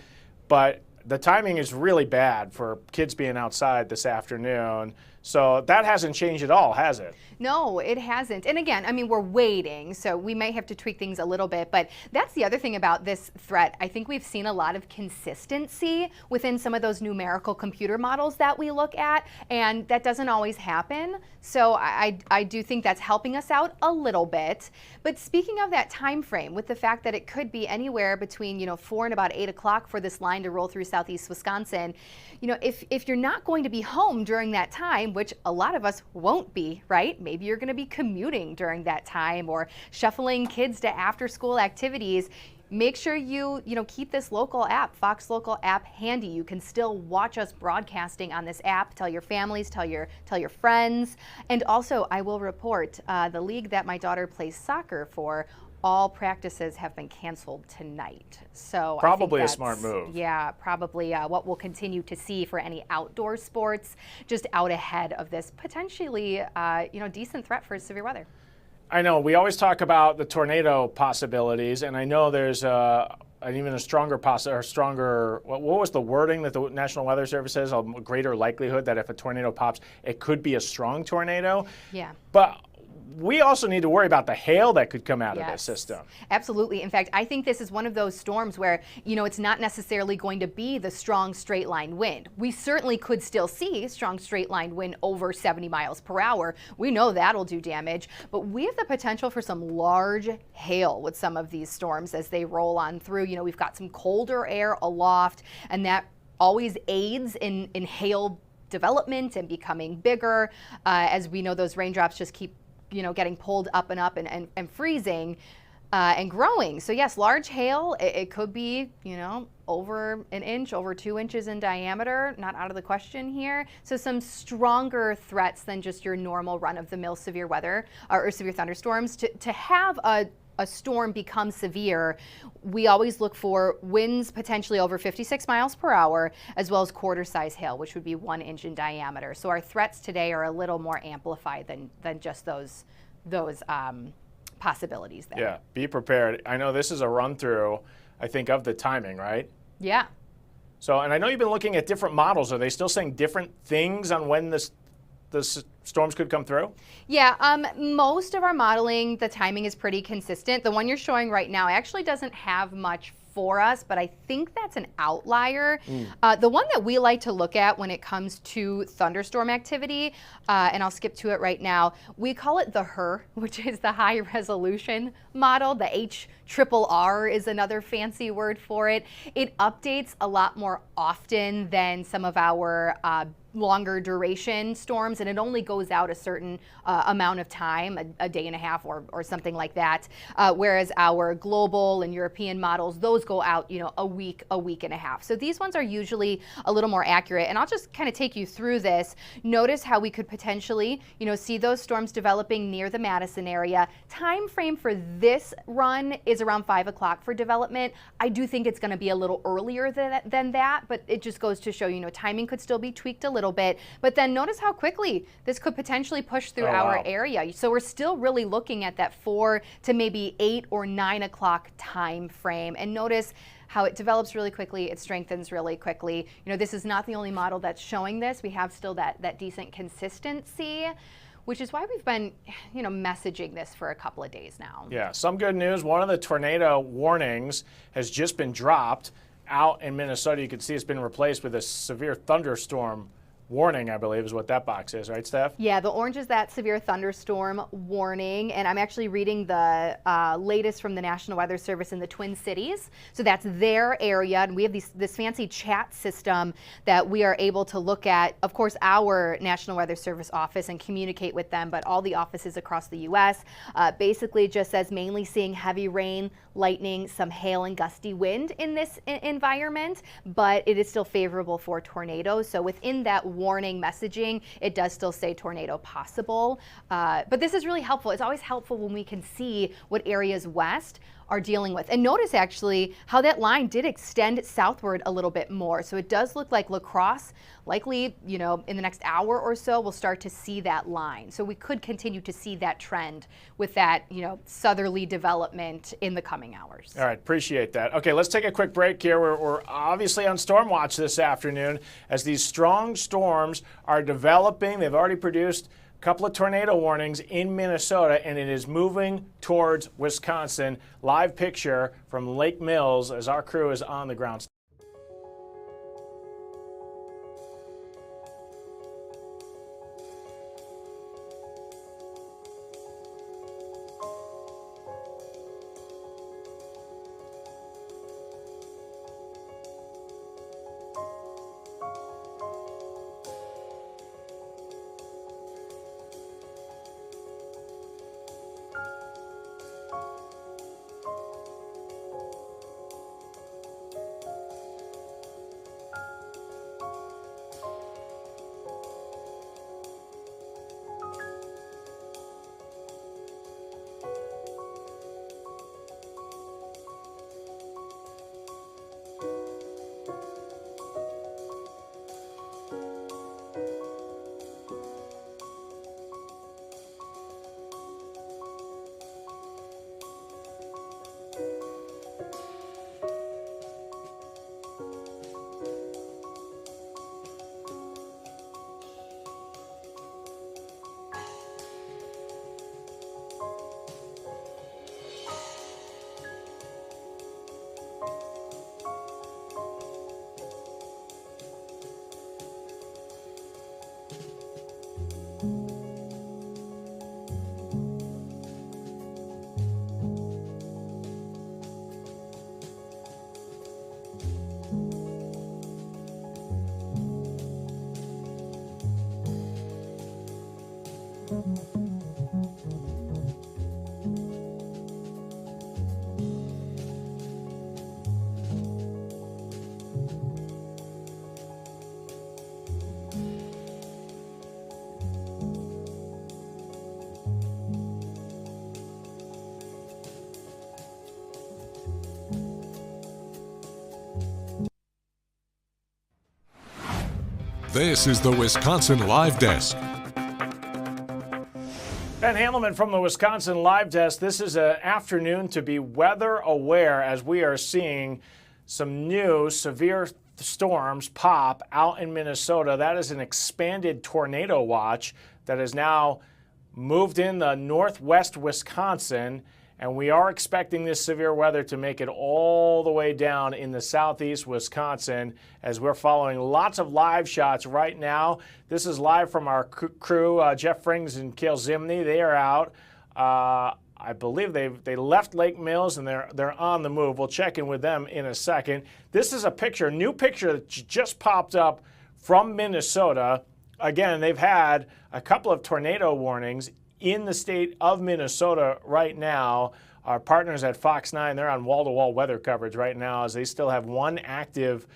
but the timing is really bad for kids being outside this afternoon. So that hasn't changed at all, has it? No, it hasn't. And again, I mean, we're waiting, so we may have to tweak things a little bit. But that's the other thing about this threat. I think we've seen a lot of consistency within some of those numerical computer models that we look at, and that doesn't always happen. So I do think that's helping us out a little bit. But speaking of that time frame, with the fact that it could be anywhere between 4 and about 8 o'clock for this line to roll through southeast Wisconsin, if you're not going to be home during that time, which a lot of us won't be, right? Maybe you're going to be commuting during that time or shuffling kids to after-school activities. Make sure you keep this local app, Fox Local app, handy. You can still watch us broadcasting on this app. Tell your families, tell your friends. And also, I will report the league that my daughter plays soccer for, all practices have been canceled tonight. So probably a smart move. Yeah, probably what we'll continue to see for any outdoor sports, just out ahead of this potentially decent threat for severe weather. I know we always talk about the tornado possibilities, and I know there's even a stronger what was the wording that the National Weather Service says? A greater likelihood that if a tornado pops, it could be a strong tornado. Yeah. But we also need to worry about the hail that could come out of this system. Absolutely. In fact, I think this is one of those storms where, it's not necessarily going to be the strong straight line wind. We certainly could still see strong straight line wind over 70 miles per hour. We know that'll do damage, but we have the potential for some large hail with some of these storms as they roll on through. We've got some colder air aloft, and that always aids in hail development and becoming bigger. As we know, those raindrops just keep getting pulled up and freezing and growing. So yes, large hail, it could be, over an inch, over 2 inches in diameter, not out of the question here. So some stronger threats than just your normal run-of-the-mill severe weather or severe thunderstorms. To have a storm become severe, we always look for winds potentially over 56 miles per hour, as well as quarter-size hail, which would be 1 inch in diameter. So our threats today are a little more amplified than just those possibilities there. Yeah, be prepared. I know this is a run-through, I think, of the timing, right? Yeah. So, and I know you've been looking at different models. Are they still saying different things on when the storms could come through? Yeah, most of our modeling, the timing is pretty consistent. The one you're showing right now actually doesn't have much for us, but I think that's an outlier. The one that we like to look at when it comes to thunderstorm activity, and I'll skip to it right now, we call it the HRR, which is the high resolution model. The HRRR is another fancy word for it. It updates a lot more often than some of our longer duration storms, and it only goes out a certain amount of time, a day and a half or something like that, whereas our global and European models, those go out a week and a half. So these ones are usually a little more accurate, and I'll just kind of take you through this. Notice how we could potentially see those storms developing near the Madison area. Time frame for this run is around 5 o'clock for development. I do think it's going to be a little earlier than that, but it just goes to show timing could still be tweaked a little bit. But then notice how quickly this could potentially push through our area. So we're still really looking at that 4 to maybe 8 or 9 o'clock time frame. And notice how it develops really quickly, it strengthens really quickly. This is not the only model that's showing this. We have still that decent consistency, which is why we've been, messaging this for a couple of days now. Yeah, some good news. One of the tornado warnings has just been dropped out in Minnesota. You can see it's been replaced with a severe thunderstorm warning, I believe, is what that box is, right, Steph? Yeah, the orange is that severe thunderstorm warning, and I'm actually reading the latest from the National Weather Service in the Twin Cities. So that's their area, and we have this fancy chat system that we are able to look at, of course, our National Weather Service office and communicate with them, but all the offices across the U.S. Basically just says mainly seeing heavy rain, lightning, some hail and gusty wind in this environment, but it is still favorable for tornadoes. So within that warning messaging, it does still say tornado possible. But this is really helpful. It's always helpful when we can see what areas west are dealing with. And notice actually how that line did extend southward a little bit more. So it does look like La Crosse, likely, you know, in the next hour or so, we'll start to see that line. So we could continue to see that trend with that, you know, southerly development in the coming hours. All right, appreciate that. Okay, let's take a quick break here. We're obviously on storm watch this afternoon as these strong storms are developing. They've already produced couple of tornado warnings in Minnesota, and it is moving towards Wisconsin. Live picture from Lake Mills as our crew is on the ground. This is the Wisconsin Live Desk. Ben Handelman from the Wisconsin Live Desk. This is an afternoon to be weather aware as we are seeing some new severe storms pop out in Minnesota. That is an expanded tornado watch that has now moved in the northwest Wisconsin, and we are expecting this severe weather to make it all the way down in the southeast Wisconsin as we're following lots of live shots right now. This is live from our crew, Jeff Frings and Cale Zimney. They are out. I believe they left Lake Mills and they're on the move. We'll check in with them in a second. This is a new picture that just popped up from Minnesota. Again, they've had a couple of tornado warnings in the state of Minnesota right now. Our partners at Fox 9, they're on wall-to-wall weather coverage right now as they still have one active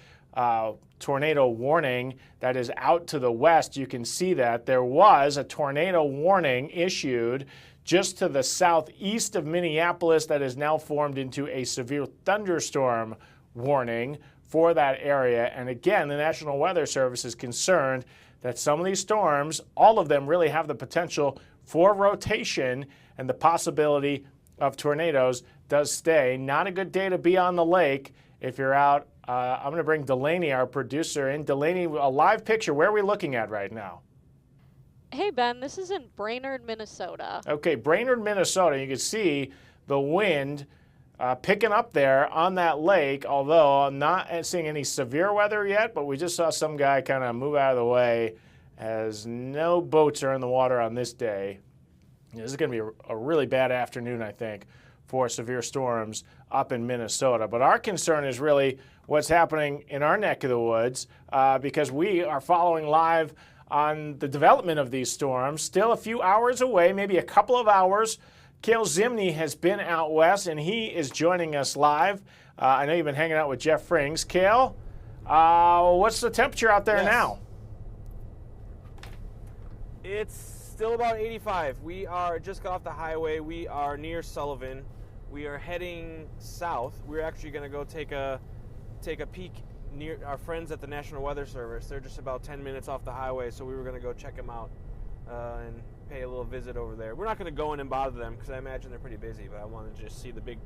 tornado warning that is out to the west. You can see that there was a tornado warning issued just to the southeast of Minneapolis that is now formed into a severe thunderstorm warning for that area. And again, the National Weather Service is concerned that some of these storms, all of them really have the potential for rotation, and the possibility of tornadoes does stay. Not a good day to be on the lake if you're out. I'm going to bring Delaney, our producer, in. Delaney, a live picture. Where are we looking at right now? Hey, Ben, this is in Brainerd, Minnesota. Okay, Brainerd, Minnesota. You can see the wind picking up there on that lake, although I'm not seeing any severe weather yet, but we just saw some guy kind of move out of the way as no boats are in the water on this day. This is going to be a really bad afternoon, I think, for severe storms up in Minnesota. But our concern is really what's happening in our neck of the woods because we are following live on the development of these storms. Still a few hours away, maybe a couple of hours. Cale Zimney has been out west, and he is joining us live. I know you've been hanging out with Jeff Frings. Cale, what's the temperature out there now? It's still about 85. We are just got off the highway. We are near Sullivan. We are heading south. We're actually going to go take a peek near our friends at the National Weather Service. They're just about 10 minutes off the highway, so we were going to go check them out and pay a little visit over there. We're not going to go in and bother them because I imagine they're pretty busy, but I wanted to just see the big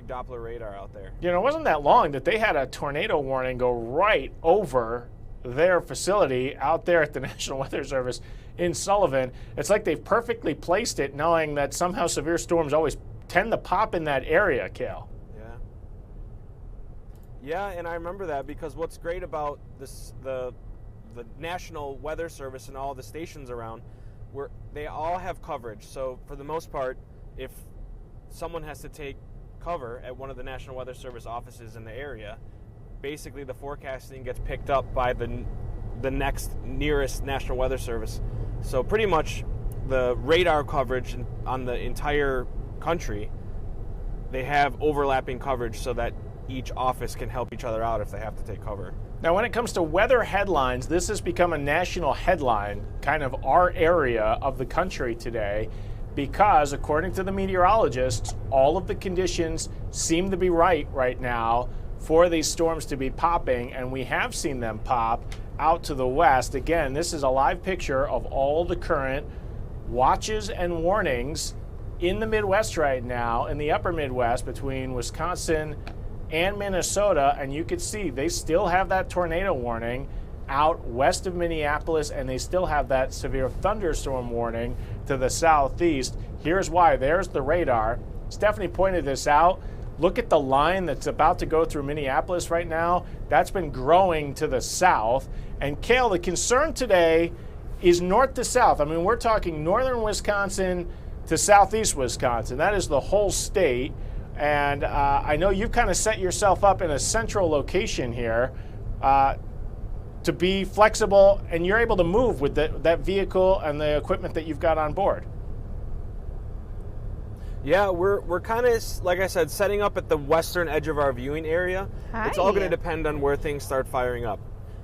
Doppler radar out there. You know, it wasn't that long that they had a tornado warning go right over their facility out there at the National Weather Service in Sullivan. It's like they've perfectly placed it, knowing that somehow severe storms always tend to pop in that area, Cale. Yeah, and I remember that because what's great about this, the National Weather Service and all the stations around, they all have coverage. So for the most part, if someone has to take cover at one of the National Weather Service offices in the area, basically the forecasting gets picked up by the next nearest National Weather Service. So pretty much the radar coverage on the entire country, they have overlapping coverage so that each office can help each other out if they have to take cover. Now, when it comes to weather headlines, this has become a national headline, kind of our area of the country today, because according to the meteorologists, all of the conditions seem to be right now for these storms to be popping, and we have seen them pop out to the west. Again, this is a live picture of all the current watches and warnings in the Midwest right now, in the upper Midwest between Wisconsin and Minnesota, and you can see they still have that tornado warning out west of Minneapolis, and they still have that severe thunderstorm warning to the southeast. Here's why. There's the radar. Stephanie pointed this out. Look at the line that's about to go through Minneapolis right now. That's been growing to the south. And Cale, the concern today is north to south. I mean, we're talking northern Wisconsin to southeast Wisconsin. That is the whole state. And I know you've kind of set yourself up in a central location here to be flexible, and you're able to move with that vehicle and the equipment that you've got on board. Yeah, we're kind of, like I said, setting up at the western edge of our viewing area. Hi. It's all going to depend on where things start firing up.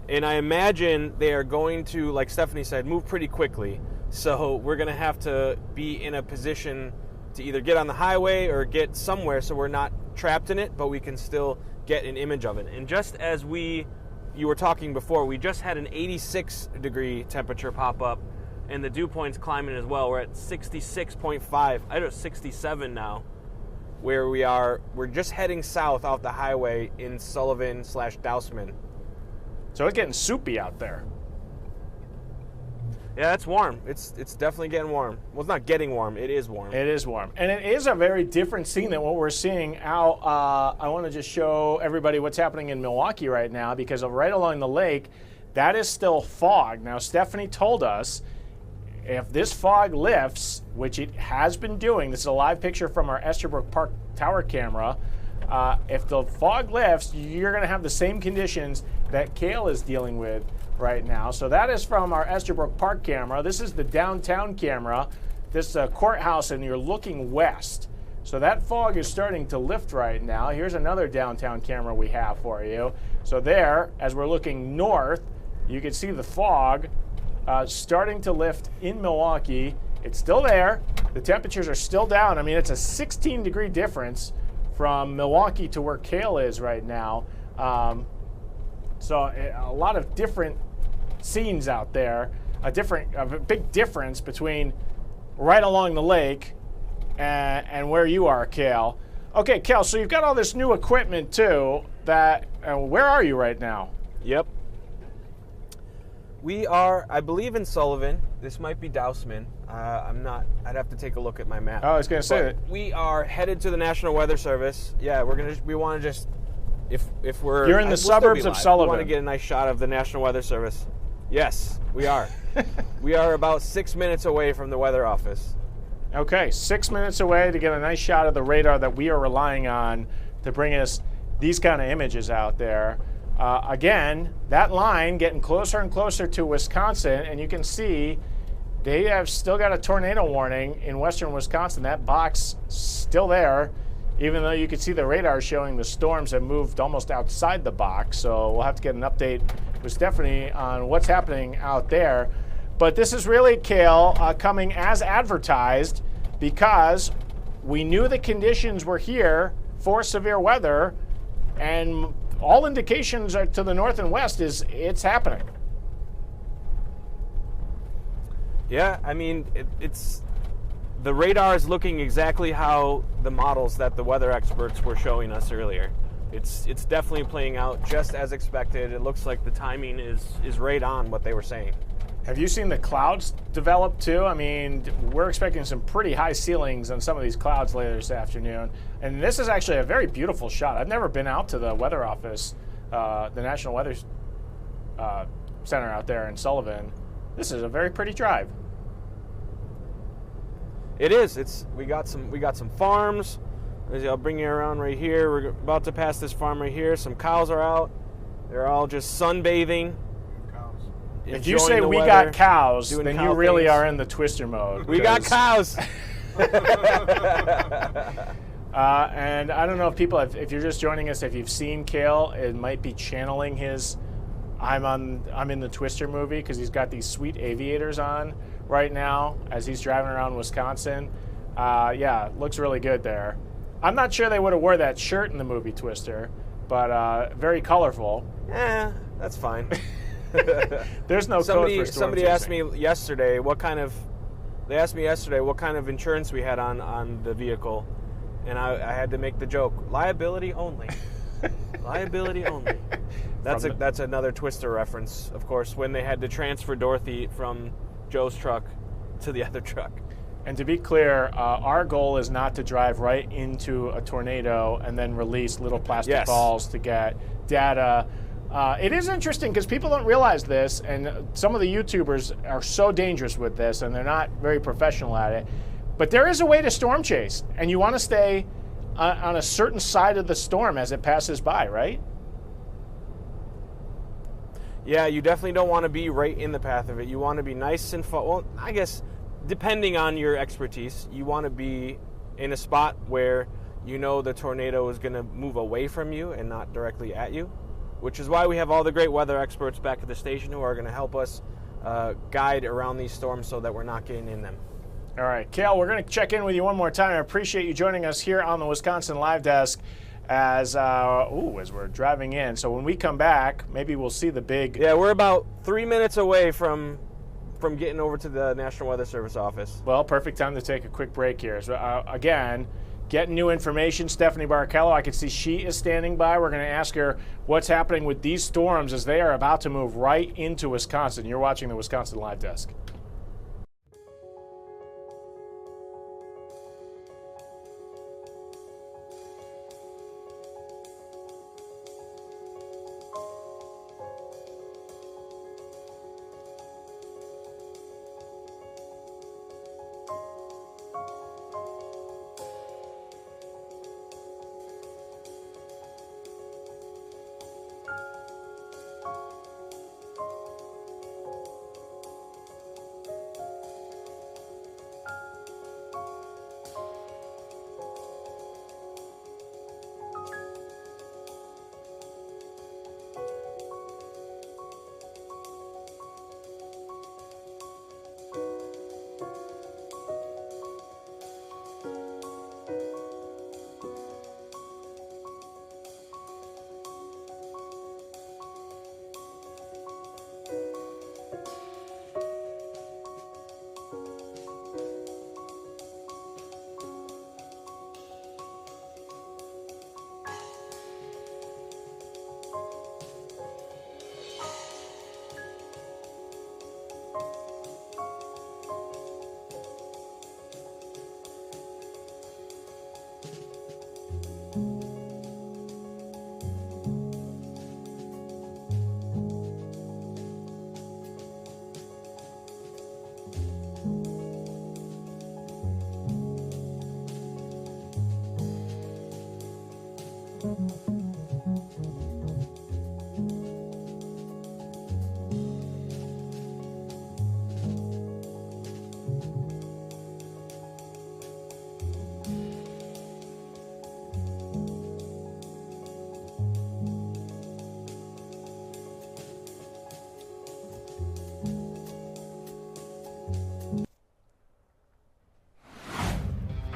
And I imagine they are going to, like Stephanie said, move pretty quickly. So we're going to have to be in a position to either get on the highway or get somewhere so we're not trapped in it, but we can still get an image of it. And just as you were talking before, we just had an 86-degree temperature pop up, and the dew point's climbing as well. We're at 66.5. I don't know, 67 now, where we are. We're just heading south off the highway in Sullivan/Dousman. So it's getting soupy out there. Yeah, it's warm. It's definitely getting warm. Well, it's not getting warm. It is warm. It is warm. And it is a very different scene than what we're seeing out. I want to just show everybody what's happening in Milwaukee right now, because right along the lake, that is still fog. Now, Stephanie told us if this fog lifts, which it has been doing, this is a live picture from our Esterbrook Park tower camera, if the fog lifts, you're going to have the same conditions that Cale is dealing with right now. So that is from our Esterbrook Park camera. This is the downtown camera, this courthouse, and you're looking west. So that fog is starting to lift right now. Here's another downtown camera we have for you. So there, as we're looking north, you can see the fog starting to lift in Milwaukee. It's still there. The temperatures are still down. I mean, it's a 16-degree difference from Milwaukee to where Cale is right now. So a lot of different scenes out there, a big difference between right along the lake and where you are, Cale. Okay, Cale, so you've got all this new equipment too. Where are you right now? Yep. We are, I believe, in Sullivan. This might be Dousman. I'm not. I'd have to take a look at my map. Oh, I was going to say But we are headed to the National Weather Service. Yeah, we want to just if we're You're in the we'll still suburbs be of live. Sullivan. We want to get a nice shot of the National Weather Service. Yes, we are. We are about 6 minutes away from the weather office. Okay, 6 minutes away to get a nice shot of the radar that we are relying on to bring us these kind of images out there. Again, that line getting closer and closer to Wisconsin, and you can see they have still got a tornado warning in western Wisconsin. That box still there, even though you can see the radar showing the storms have moved almost outside the box. So we'll have to get an update with Stephanie on what's happening out there. But this is really, Cale, coming as advertised because we knew the conditions were here for severe weather, and all indications are to the north and west is it's happening. Yeah, I mean, it's the radar is looking exactly how the models that the weather experts were showing us earlier. It's definitely playing out just as expected. It looks like the timing is right on what they were saying. Have you seen the clouds develop too? I mean, we're expecting some pretty high ceilings on some of these clouds later this afternoon. And this is actually a very beautiful shot. I've never been out to the weather office, the National Weather Center out there in Sullivan. This is a very pretty drive. It is. We got some farms. I'll bring you around right here. We're about to pass this farm right here. Some cows are out. They're all just sunbathing. If you say we got cows, then you really are in the Twister mode. We got cows. And I don't know if people, if you're just joining us, if you've seen Cale, it might be channeling his I'm in the Twister movie, because he's got these sweet aviators on right now as he's driving around Wisconsin. Yeah, looks really good there. I'm not sure they would have wore that shirt in the movie Twister, but very colorful. That's fine. There's no code for storm somebody chasing. asked me yesterday what kind of insurance we had on the vehicle, and I had to make the joke, liability only. Liability only. That's another Twister reference, of course, when they had to transfer Dorothy from Joe's truck to the other truck. And to be clear, our goal is not to drive right into a tornado and then release little plastic balls to get data. It is interesting because people don't realize this, and some of the YouTubers are so dangerous with this, and they're not very professional at it. But there is a way to storm chase, and you want to stay on a certain side of the storm as it passes by, right? Yeah, you definitely don't want to be right in the path of it. You want to be nice and well, I guess depending on your expertise, you want to be in a spot where you know the tornado is going to move away from you and not directly at you, which is why we have all the great weather experts back at the station who are going to help us guide around these storms so that we're not getting in them. All right, Cale, we're going to check in with you one more time. I appreciate you joining us here on the Wisconsin Live Desk as we're driving in. So when we come back, maybe we'll see the big... Yeah, we're about 3 minutes away from getting over to the National Weather Service office. Well, perfect time to take a quick break here. So again, getting new information. Stephanie Barkello, I can see she is standing by. We're going to ask her what's happening with these storms as they are about to move right into Wisconsin. You're watching the Wisconsin Live Desk.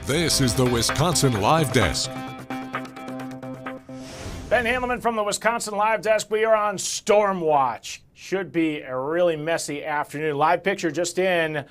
This is the Wisconsin Live Desk. Ben Handelman from the Wisconsin Live Desk. We are on storm watch. Should be a really messy afternoon. Live picture just in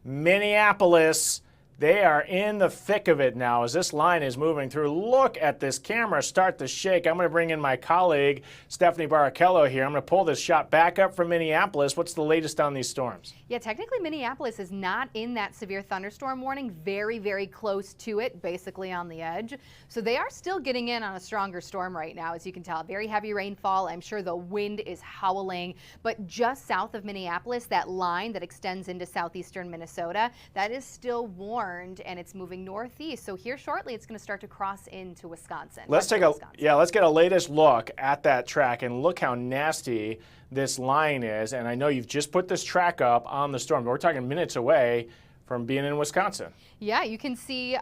Minneapolis. They are in the thick of it now as this line is moving through. Look at this camera start to shake. I'm going to bring in my colleague, Stephanie Barrichello here. I'm going to pull this shot back up from Minneapolis. What's the latest on these storms? Yeah, technically Minneapolis is not in that severe thunderstorm warning, very, very close to it, basically on the edge. So they are still getting in on a stronger storm right now, as you can tell. Very heavy rainfall. I'm sure the wind is howling. But just south of Minneapolis, that line that extends into southeastern Minnesota, that is still warned and it's moving northeast. So here shortly, it's going to start to cross into Wisconsin. Let's get a latest look at that track and look how nasty this line is. And I know you've just put this track up on the storm, but we're talking minutes away from being in Wisconsin. Yeah, you can see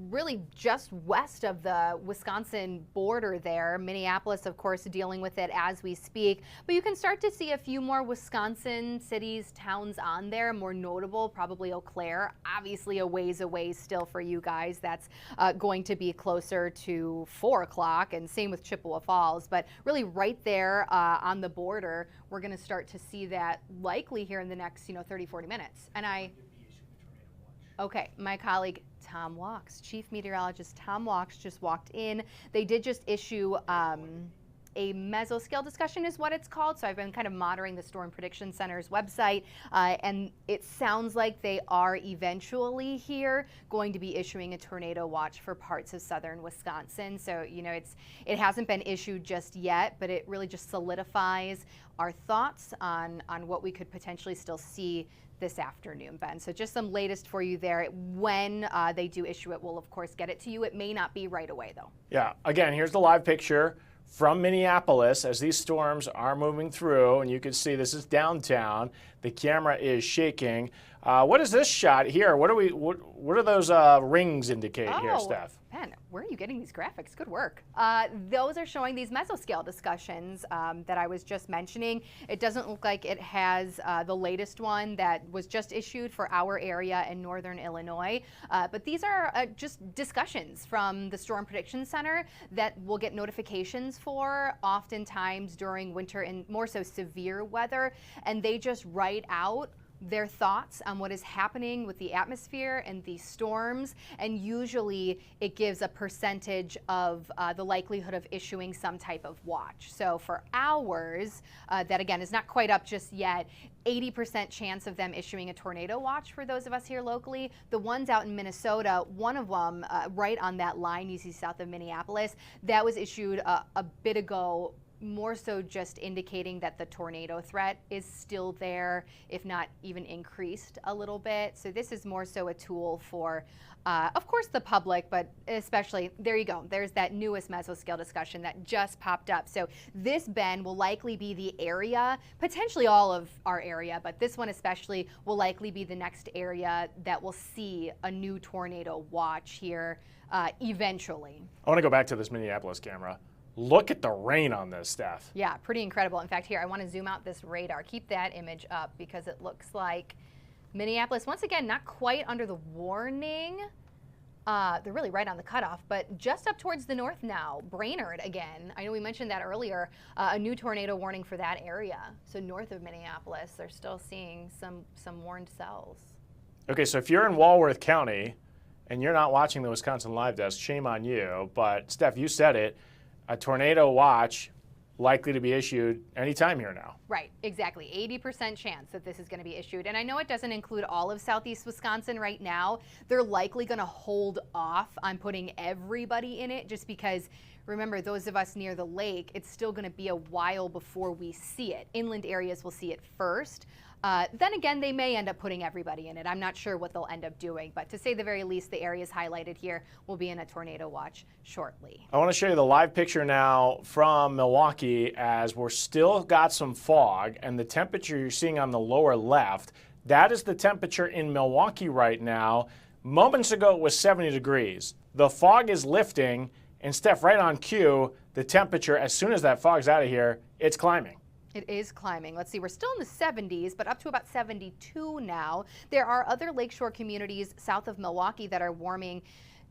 really just west of the Wisconsin border there. Minneapolis, of course, dealing with it as we speak. But you can start to see a few more Wisconsin cities, towns on there. More notable, probably Eau Claire. Obviously a ways away still for you guys. That's going to be closer to 4 o'clock, and same with Chippewa Falls. But really right there on the border, we're going to start to see that likely here in the next 30, 40 minutes. And my colleague Tom Walks, Chief Meteorologist Tom Walks, just walked in. They did just issue a mesoscale discussion is what it's called. So I've been kind of monitoring the Storm Prediction Center's website, and it sounds like they are eventually here going to be issuing a tornado watch for parts of southern Wisconsin. So, it hasn't been issued just yet, but it really just solidifies our thoughts on what we could potentially still see this afternoon, Ben. So just some latest for you there. When they do issue it, we'll of course get it to you. It may not be right away though. Yeah, again, here's the live picture from Minneapolis as these storms are moving through, and you can see this is downtown. The camera is shaking. What is this shot here? What do those rings indicate here, Steph? Ben, where are you getting these graphics? Good work. Those are showing these mesoscale discussions that I was just mentioning. It doesn't look like it has the latest one that was just issued for our area in northern Illinois. But these are just discussions from the Storm Prediction Center that we'll get notifications for oftentimes during winter and more so severe weather. And they just write out their thoughts on what is happening with the atmosphere and these storms, and usually it gives a percentage of the likelihood of issuing some type of watch. So for ours, that again is not quite up just yet, 80% chance of them issuing a tornado watch for those of us here locally. The ones out in Minnesota, one of them right on that line you see south of Minneapolis, that was issued a bit ago, more so just indicating that the tornado threat is still there, if not even increased a little bit. So this is more so a tool for, of course, the public, but especially, there you go. There's that newest mesoscale discussion that just popped up. So this, Ben, will likely be the area, potentially all of our area, but this one especially will likely be the next area that will see a new tornado watch here eventually. I want to go back to this Minneapolis camera. Look at the rain on this, Steph. Yeah, pretty incredible. In fact, here, I want to zoom out this radar. Keep that image up because it looks like Minneapolis, once again, not quite under the warning. They're really right on the cutoff, but just up towards the north now. Brainerd again. I know we mentioned that earlier. A new tornado warning for that area. So north of Minneapolis, they're still seeing some warned cells. Okay, so if you're in Walworth County and you're not watching the Wisconsin Live Desk, shame on you. But Steph, you said it. A tornado watch likely to be issued anytime here now. Right, exactly. 80% chance that this is going to be issued. And I know it doesn't include all of southeast Wisconsin right now. They're likely going to hold off on putting everybody in it just because, remember, those of us near the lake, it's still going to be a while before we see it. Inland areas will see it first. Then again, they may end up putting everybody in it. I'm not sure what they'll end up doing, but to say the very least, the areas highlighted here will be in a tornado watch shortly. I want to show you the live picture now from Milwaukee as we're still got some fog, and the temperature you're seeing on the lower left, that is the temperature in Milwaukee right now. Moments ago, it was 70 degrees. The fog is lifting, and Steph, right on cue, the temperature, as soon as that fog's out of here, it's climbing. It is climbing. Let's see, we're still in the 70s, but up to about 72 now. There are other lakeshore communities south of Milwaukee that are warming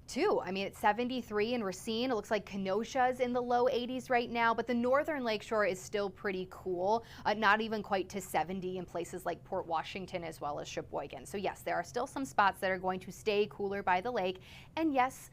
too. I mean, it's 73 in Racine. It looks like Kenosha's in the low 80s right now, but the northern lakeshore is still pretty cool. Not even quite to 70 in places like Port Washington as well as Sheboygan. So yes, there are still some spots that are going to stay cooler by the lake. And yes,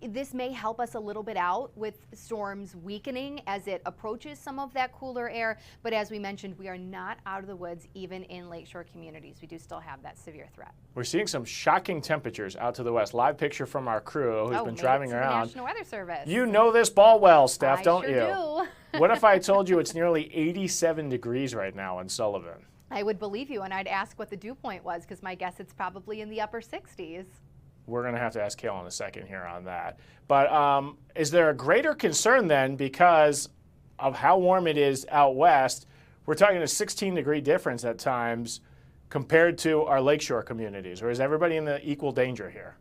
this may help us a little bit out with storms weakening as it approaches some of that cooler air. But as we mentioned, we are not out of the woods even in lakeshore communities. We do still have that severe threat. We're seeing some shocking temperatures out to the west. Live picture from our crew who's been driving around. The National Weather Service. You know this ball well, Steph, I don't sure you? Do. What if I told you it's nearly 87 degrees right now in Sullivan? I would believe you, and I'd ask what the dew point was, because my guess it's probably in the upper 60s. We're going to have to ask Kale in a second here on that. But is there a greater concern then because of how warm it is out west? We're talking a 16-degree difference at times compared to our lakeshore communities, or is everybody in the equal danger here?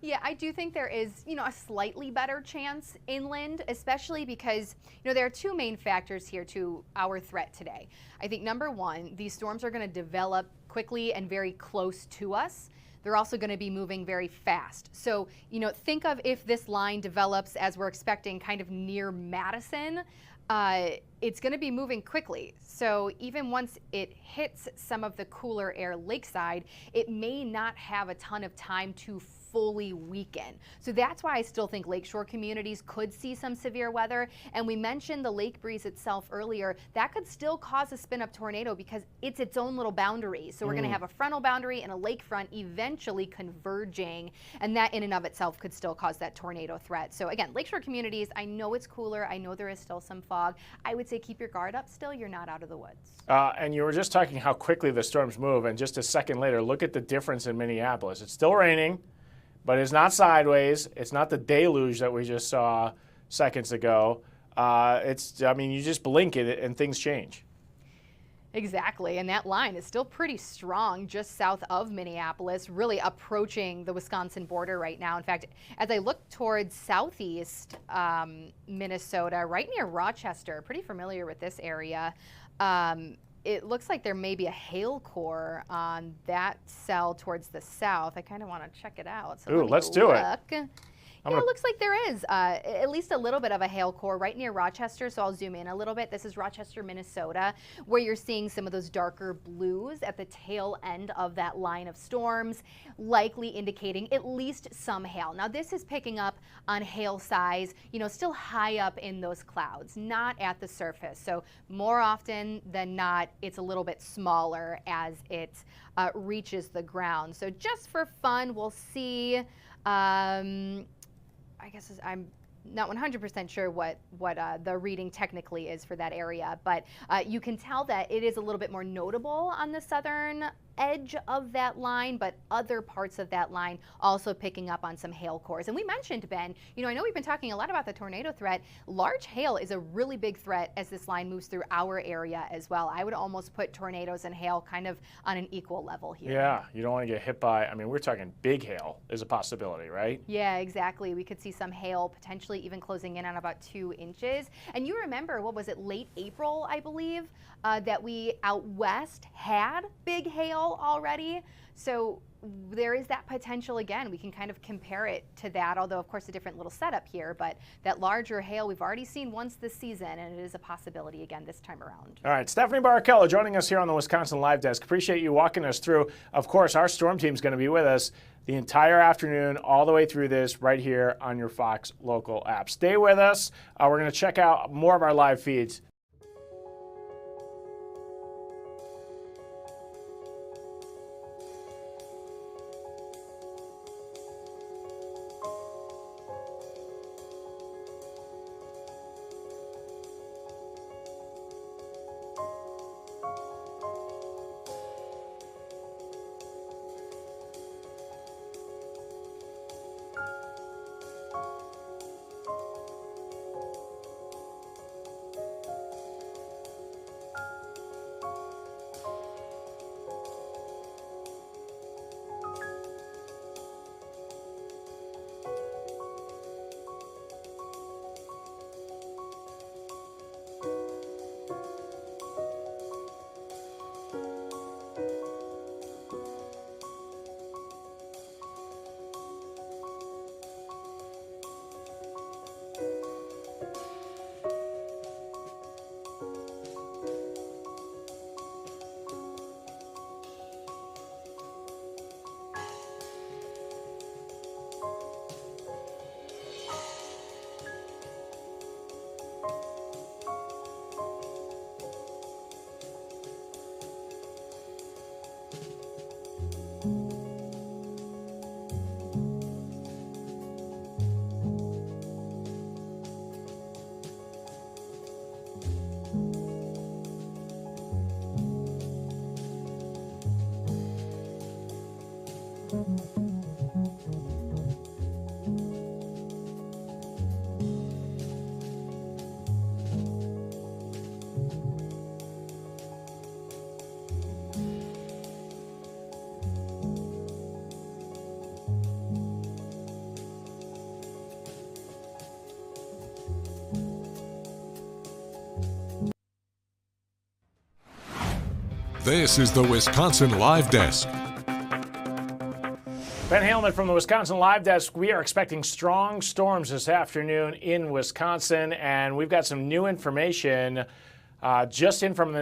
Yeah, I do think there is, a slightly better chance inland, especially because, there are two main factors here to our threat today. I think number one, these storms are going to develop quickly and very close to us. They're also going to be moving very fast. So, think of if this line develops as we're expecting kind of near Madison, it's going to be moving quickly. So even once it hits some of the cooler air lakeside, it may not have a ton of time to fully weaken. So that's why I still think lakeshore communities could see some severe weather. And we mentioned the lake breeze itself earlier. That could still cause a spin-up tornado because it's its own little boundary. So we're going to have a frontal boundary and a lakefront eventually converging. And that in and of itself could still cause that tornado threat. So again, lakeshore communities, I know it's cooler. I know there is still some fog. I would say keep your guard up still. You're not out of the woods. And you were just talking how quickly the storms move. And just a second later, look at the difference in Minneapolis. It's still raining. But it's not sideways. It's not the deluge that we just saw seconds ago. You just blink at it and things change. Exactly, and that line is still pretty strong just south of Minneapolis, really approaching the Wisconsin border right now. In fact, as I look towards southeast Minnesota, right near Rochester, pretty familiar with this area, it looks like there may be a hail core on that cell towards the south. I kind of want to check it out. So let's do it. Yeah, it looks like there is at least a little bit of a hail core right near Rochester, so I'll zoom in a little bit. This is Rochester, Minnesota, where you're seeing some of those darker blues at the tail end of that line of storms, likely indicating at least some hail. Now, this is picking up on hail size, still high up in those clouds, not at the surface. So more often than not, it's a little bit smaller as it reaches the ground. So just for fun, we'll see. I guess I'm not 100% sure what the reading technically is for that area, but you can tell that it is a little bit more notable on the southern edge of that line, but other parts of that line also picking up on some hail cores. And we mentioned, Ben, I know we've been talking a lot about the tornado threat. Large hail is a really big threat as this line moves through our area as well. I would almost put tornadoes and hail kind of on an equal level here. Yeah, you don't want to get hit by, we're talking big hail is a possibility, right? Yeah, exactly. We could see some hail potentially even closing in on about 2 inches. And you remember, what was it, late April, I believe, that we out west had big hail already. So there is that potential again. We can kind of compare it to that, although of course a different little setup here, but that larger hail we've already seen once this season, and it is a possibility again this time around. All right, Stephanie Barrichello joining us here on the Wisconsin Live Desk. Appreciate you walking us through. Of course, our storm team is going to be with us the entire afternoon, all the way through this, right here on your Fox local app. Stay with us. We're going to check out more of our live feeds. This is the Wisconsin Live Desk. Ben Haleman from the Wisconsin Live Desk. We are expecting strong storms this afternoon in Wisconsin, and we've got some new information just in from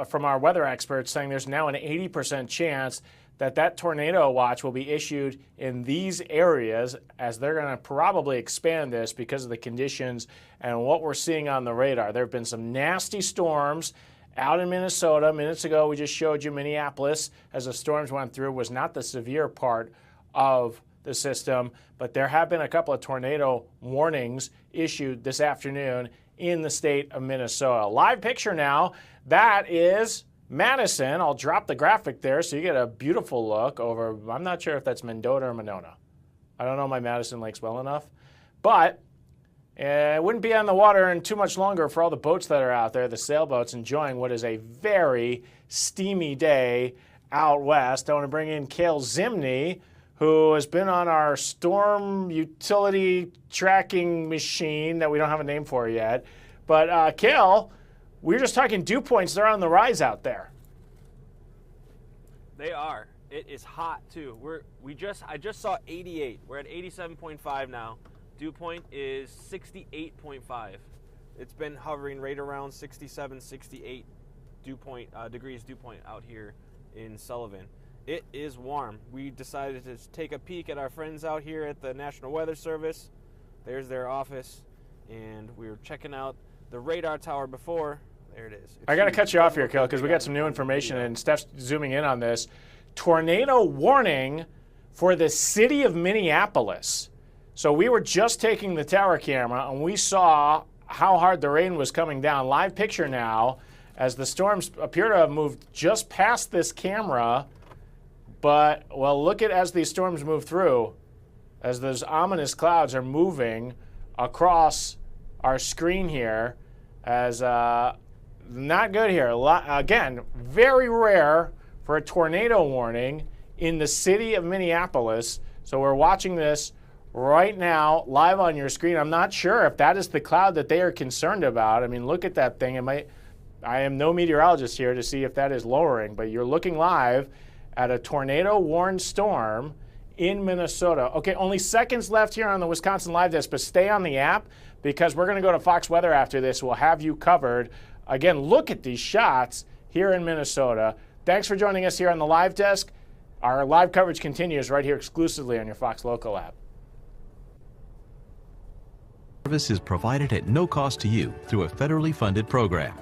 from our weather experts saying there's now an 80% chance that tornado watch will be issued in these areas, as they're going to probably expand this because of the conditions and what we're seeing on the radar. There have been some nasty storms out in Minnesota. Minutes ago, we just showed you Minneapolis, as the storms went through, was not the severe part of the system, but there have been a couple of tornado warnings issued this afternoon in the state of Minnesota. Live picture now, that is Madison. I'll drop the graphic there so you get a beautiful look over, I'm not sure if that's Mendota or Monona. I don't know my Madison Lakes well enough, but it wouldn't be on the water in too much longer for all the boats that are out there, the sailboats, enjoying what is a very steamy day out west. I want to bring in Cale Zimney, who has been on our storm utility tracking machine that we don't have a name for yet. But Cale, we were just talking dew points. They're on the rise out there. They are. It is hot too. I just saw 88. We're at 87.5 now. Dew point is 68.5. It's been hovering right around 67, 68 degrees dew point out here in Sullivan. It is warm. We decided to take a peek at our friends out here at the National Weather Service. There's their office, and we were checking out the radar tower before. There it is. I got to cut you off here, Cale, because we got some new information, and Steph's zooming in on this. Tornado warning for the city of Minneapolis. So we were just taking the tower camera, and we saw how hard the rain was coming down. Live picture now, as the storms appear to have moved just past this camera. But, well, look at as these storms move through, as those ominous clouds are moving across our screen here, as not good here. Again, very rare for a tornado warning in the city of Minneapolis. So we're watching this right now live on your screen. I'm not sure if that is the cloud that they are concerned about. I mean, look at that thing. I am no meteorologist here to see if that is lowering, but you're looking live at a tornado-warned storm in Minnesota. Okay, only seconds left here on the Wisconsin Live Desk, but stay on the app because we're going to go to Fox Weather after this. We'll have you covered. Again, look at these shots here in Minnesota. Thanks for joining us here on the Live Desk. Our live coverage continues right here exclusively on your Fox Local app. Service is provided at no cost to you through a federally funded program.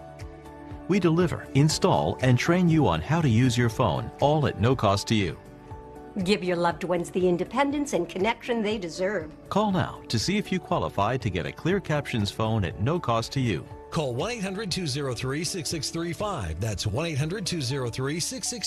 We deliver, install, and train you on how to use your phone, all at no cost to you. Give your loved ones the independence and connection they deserve. Call now to see if you qualify to get a Clear Captions phone at no cost to you. Call 1-800-203-6635. That's 1-800-203-6635.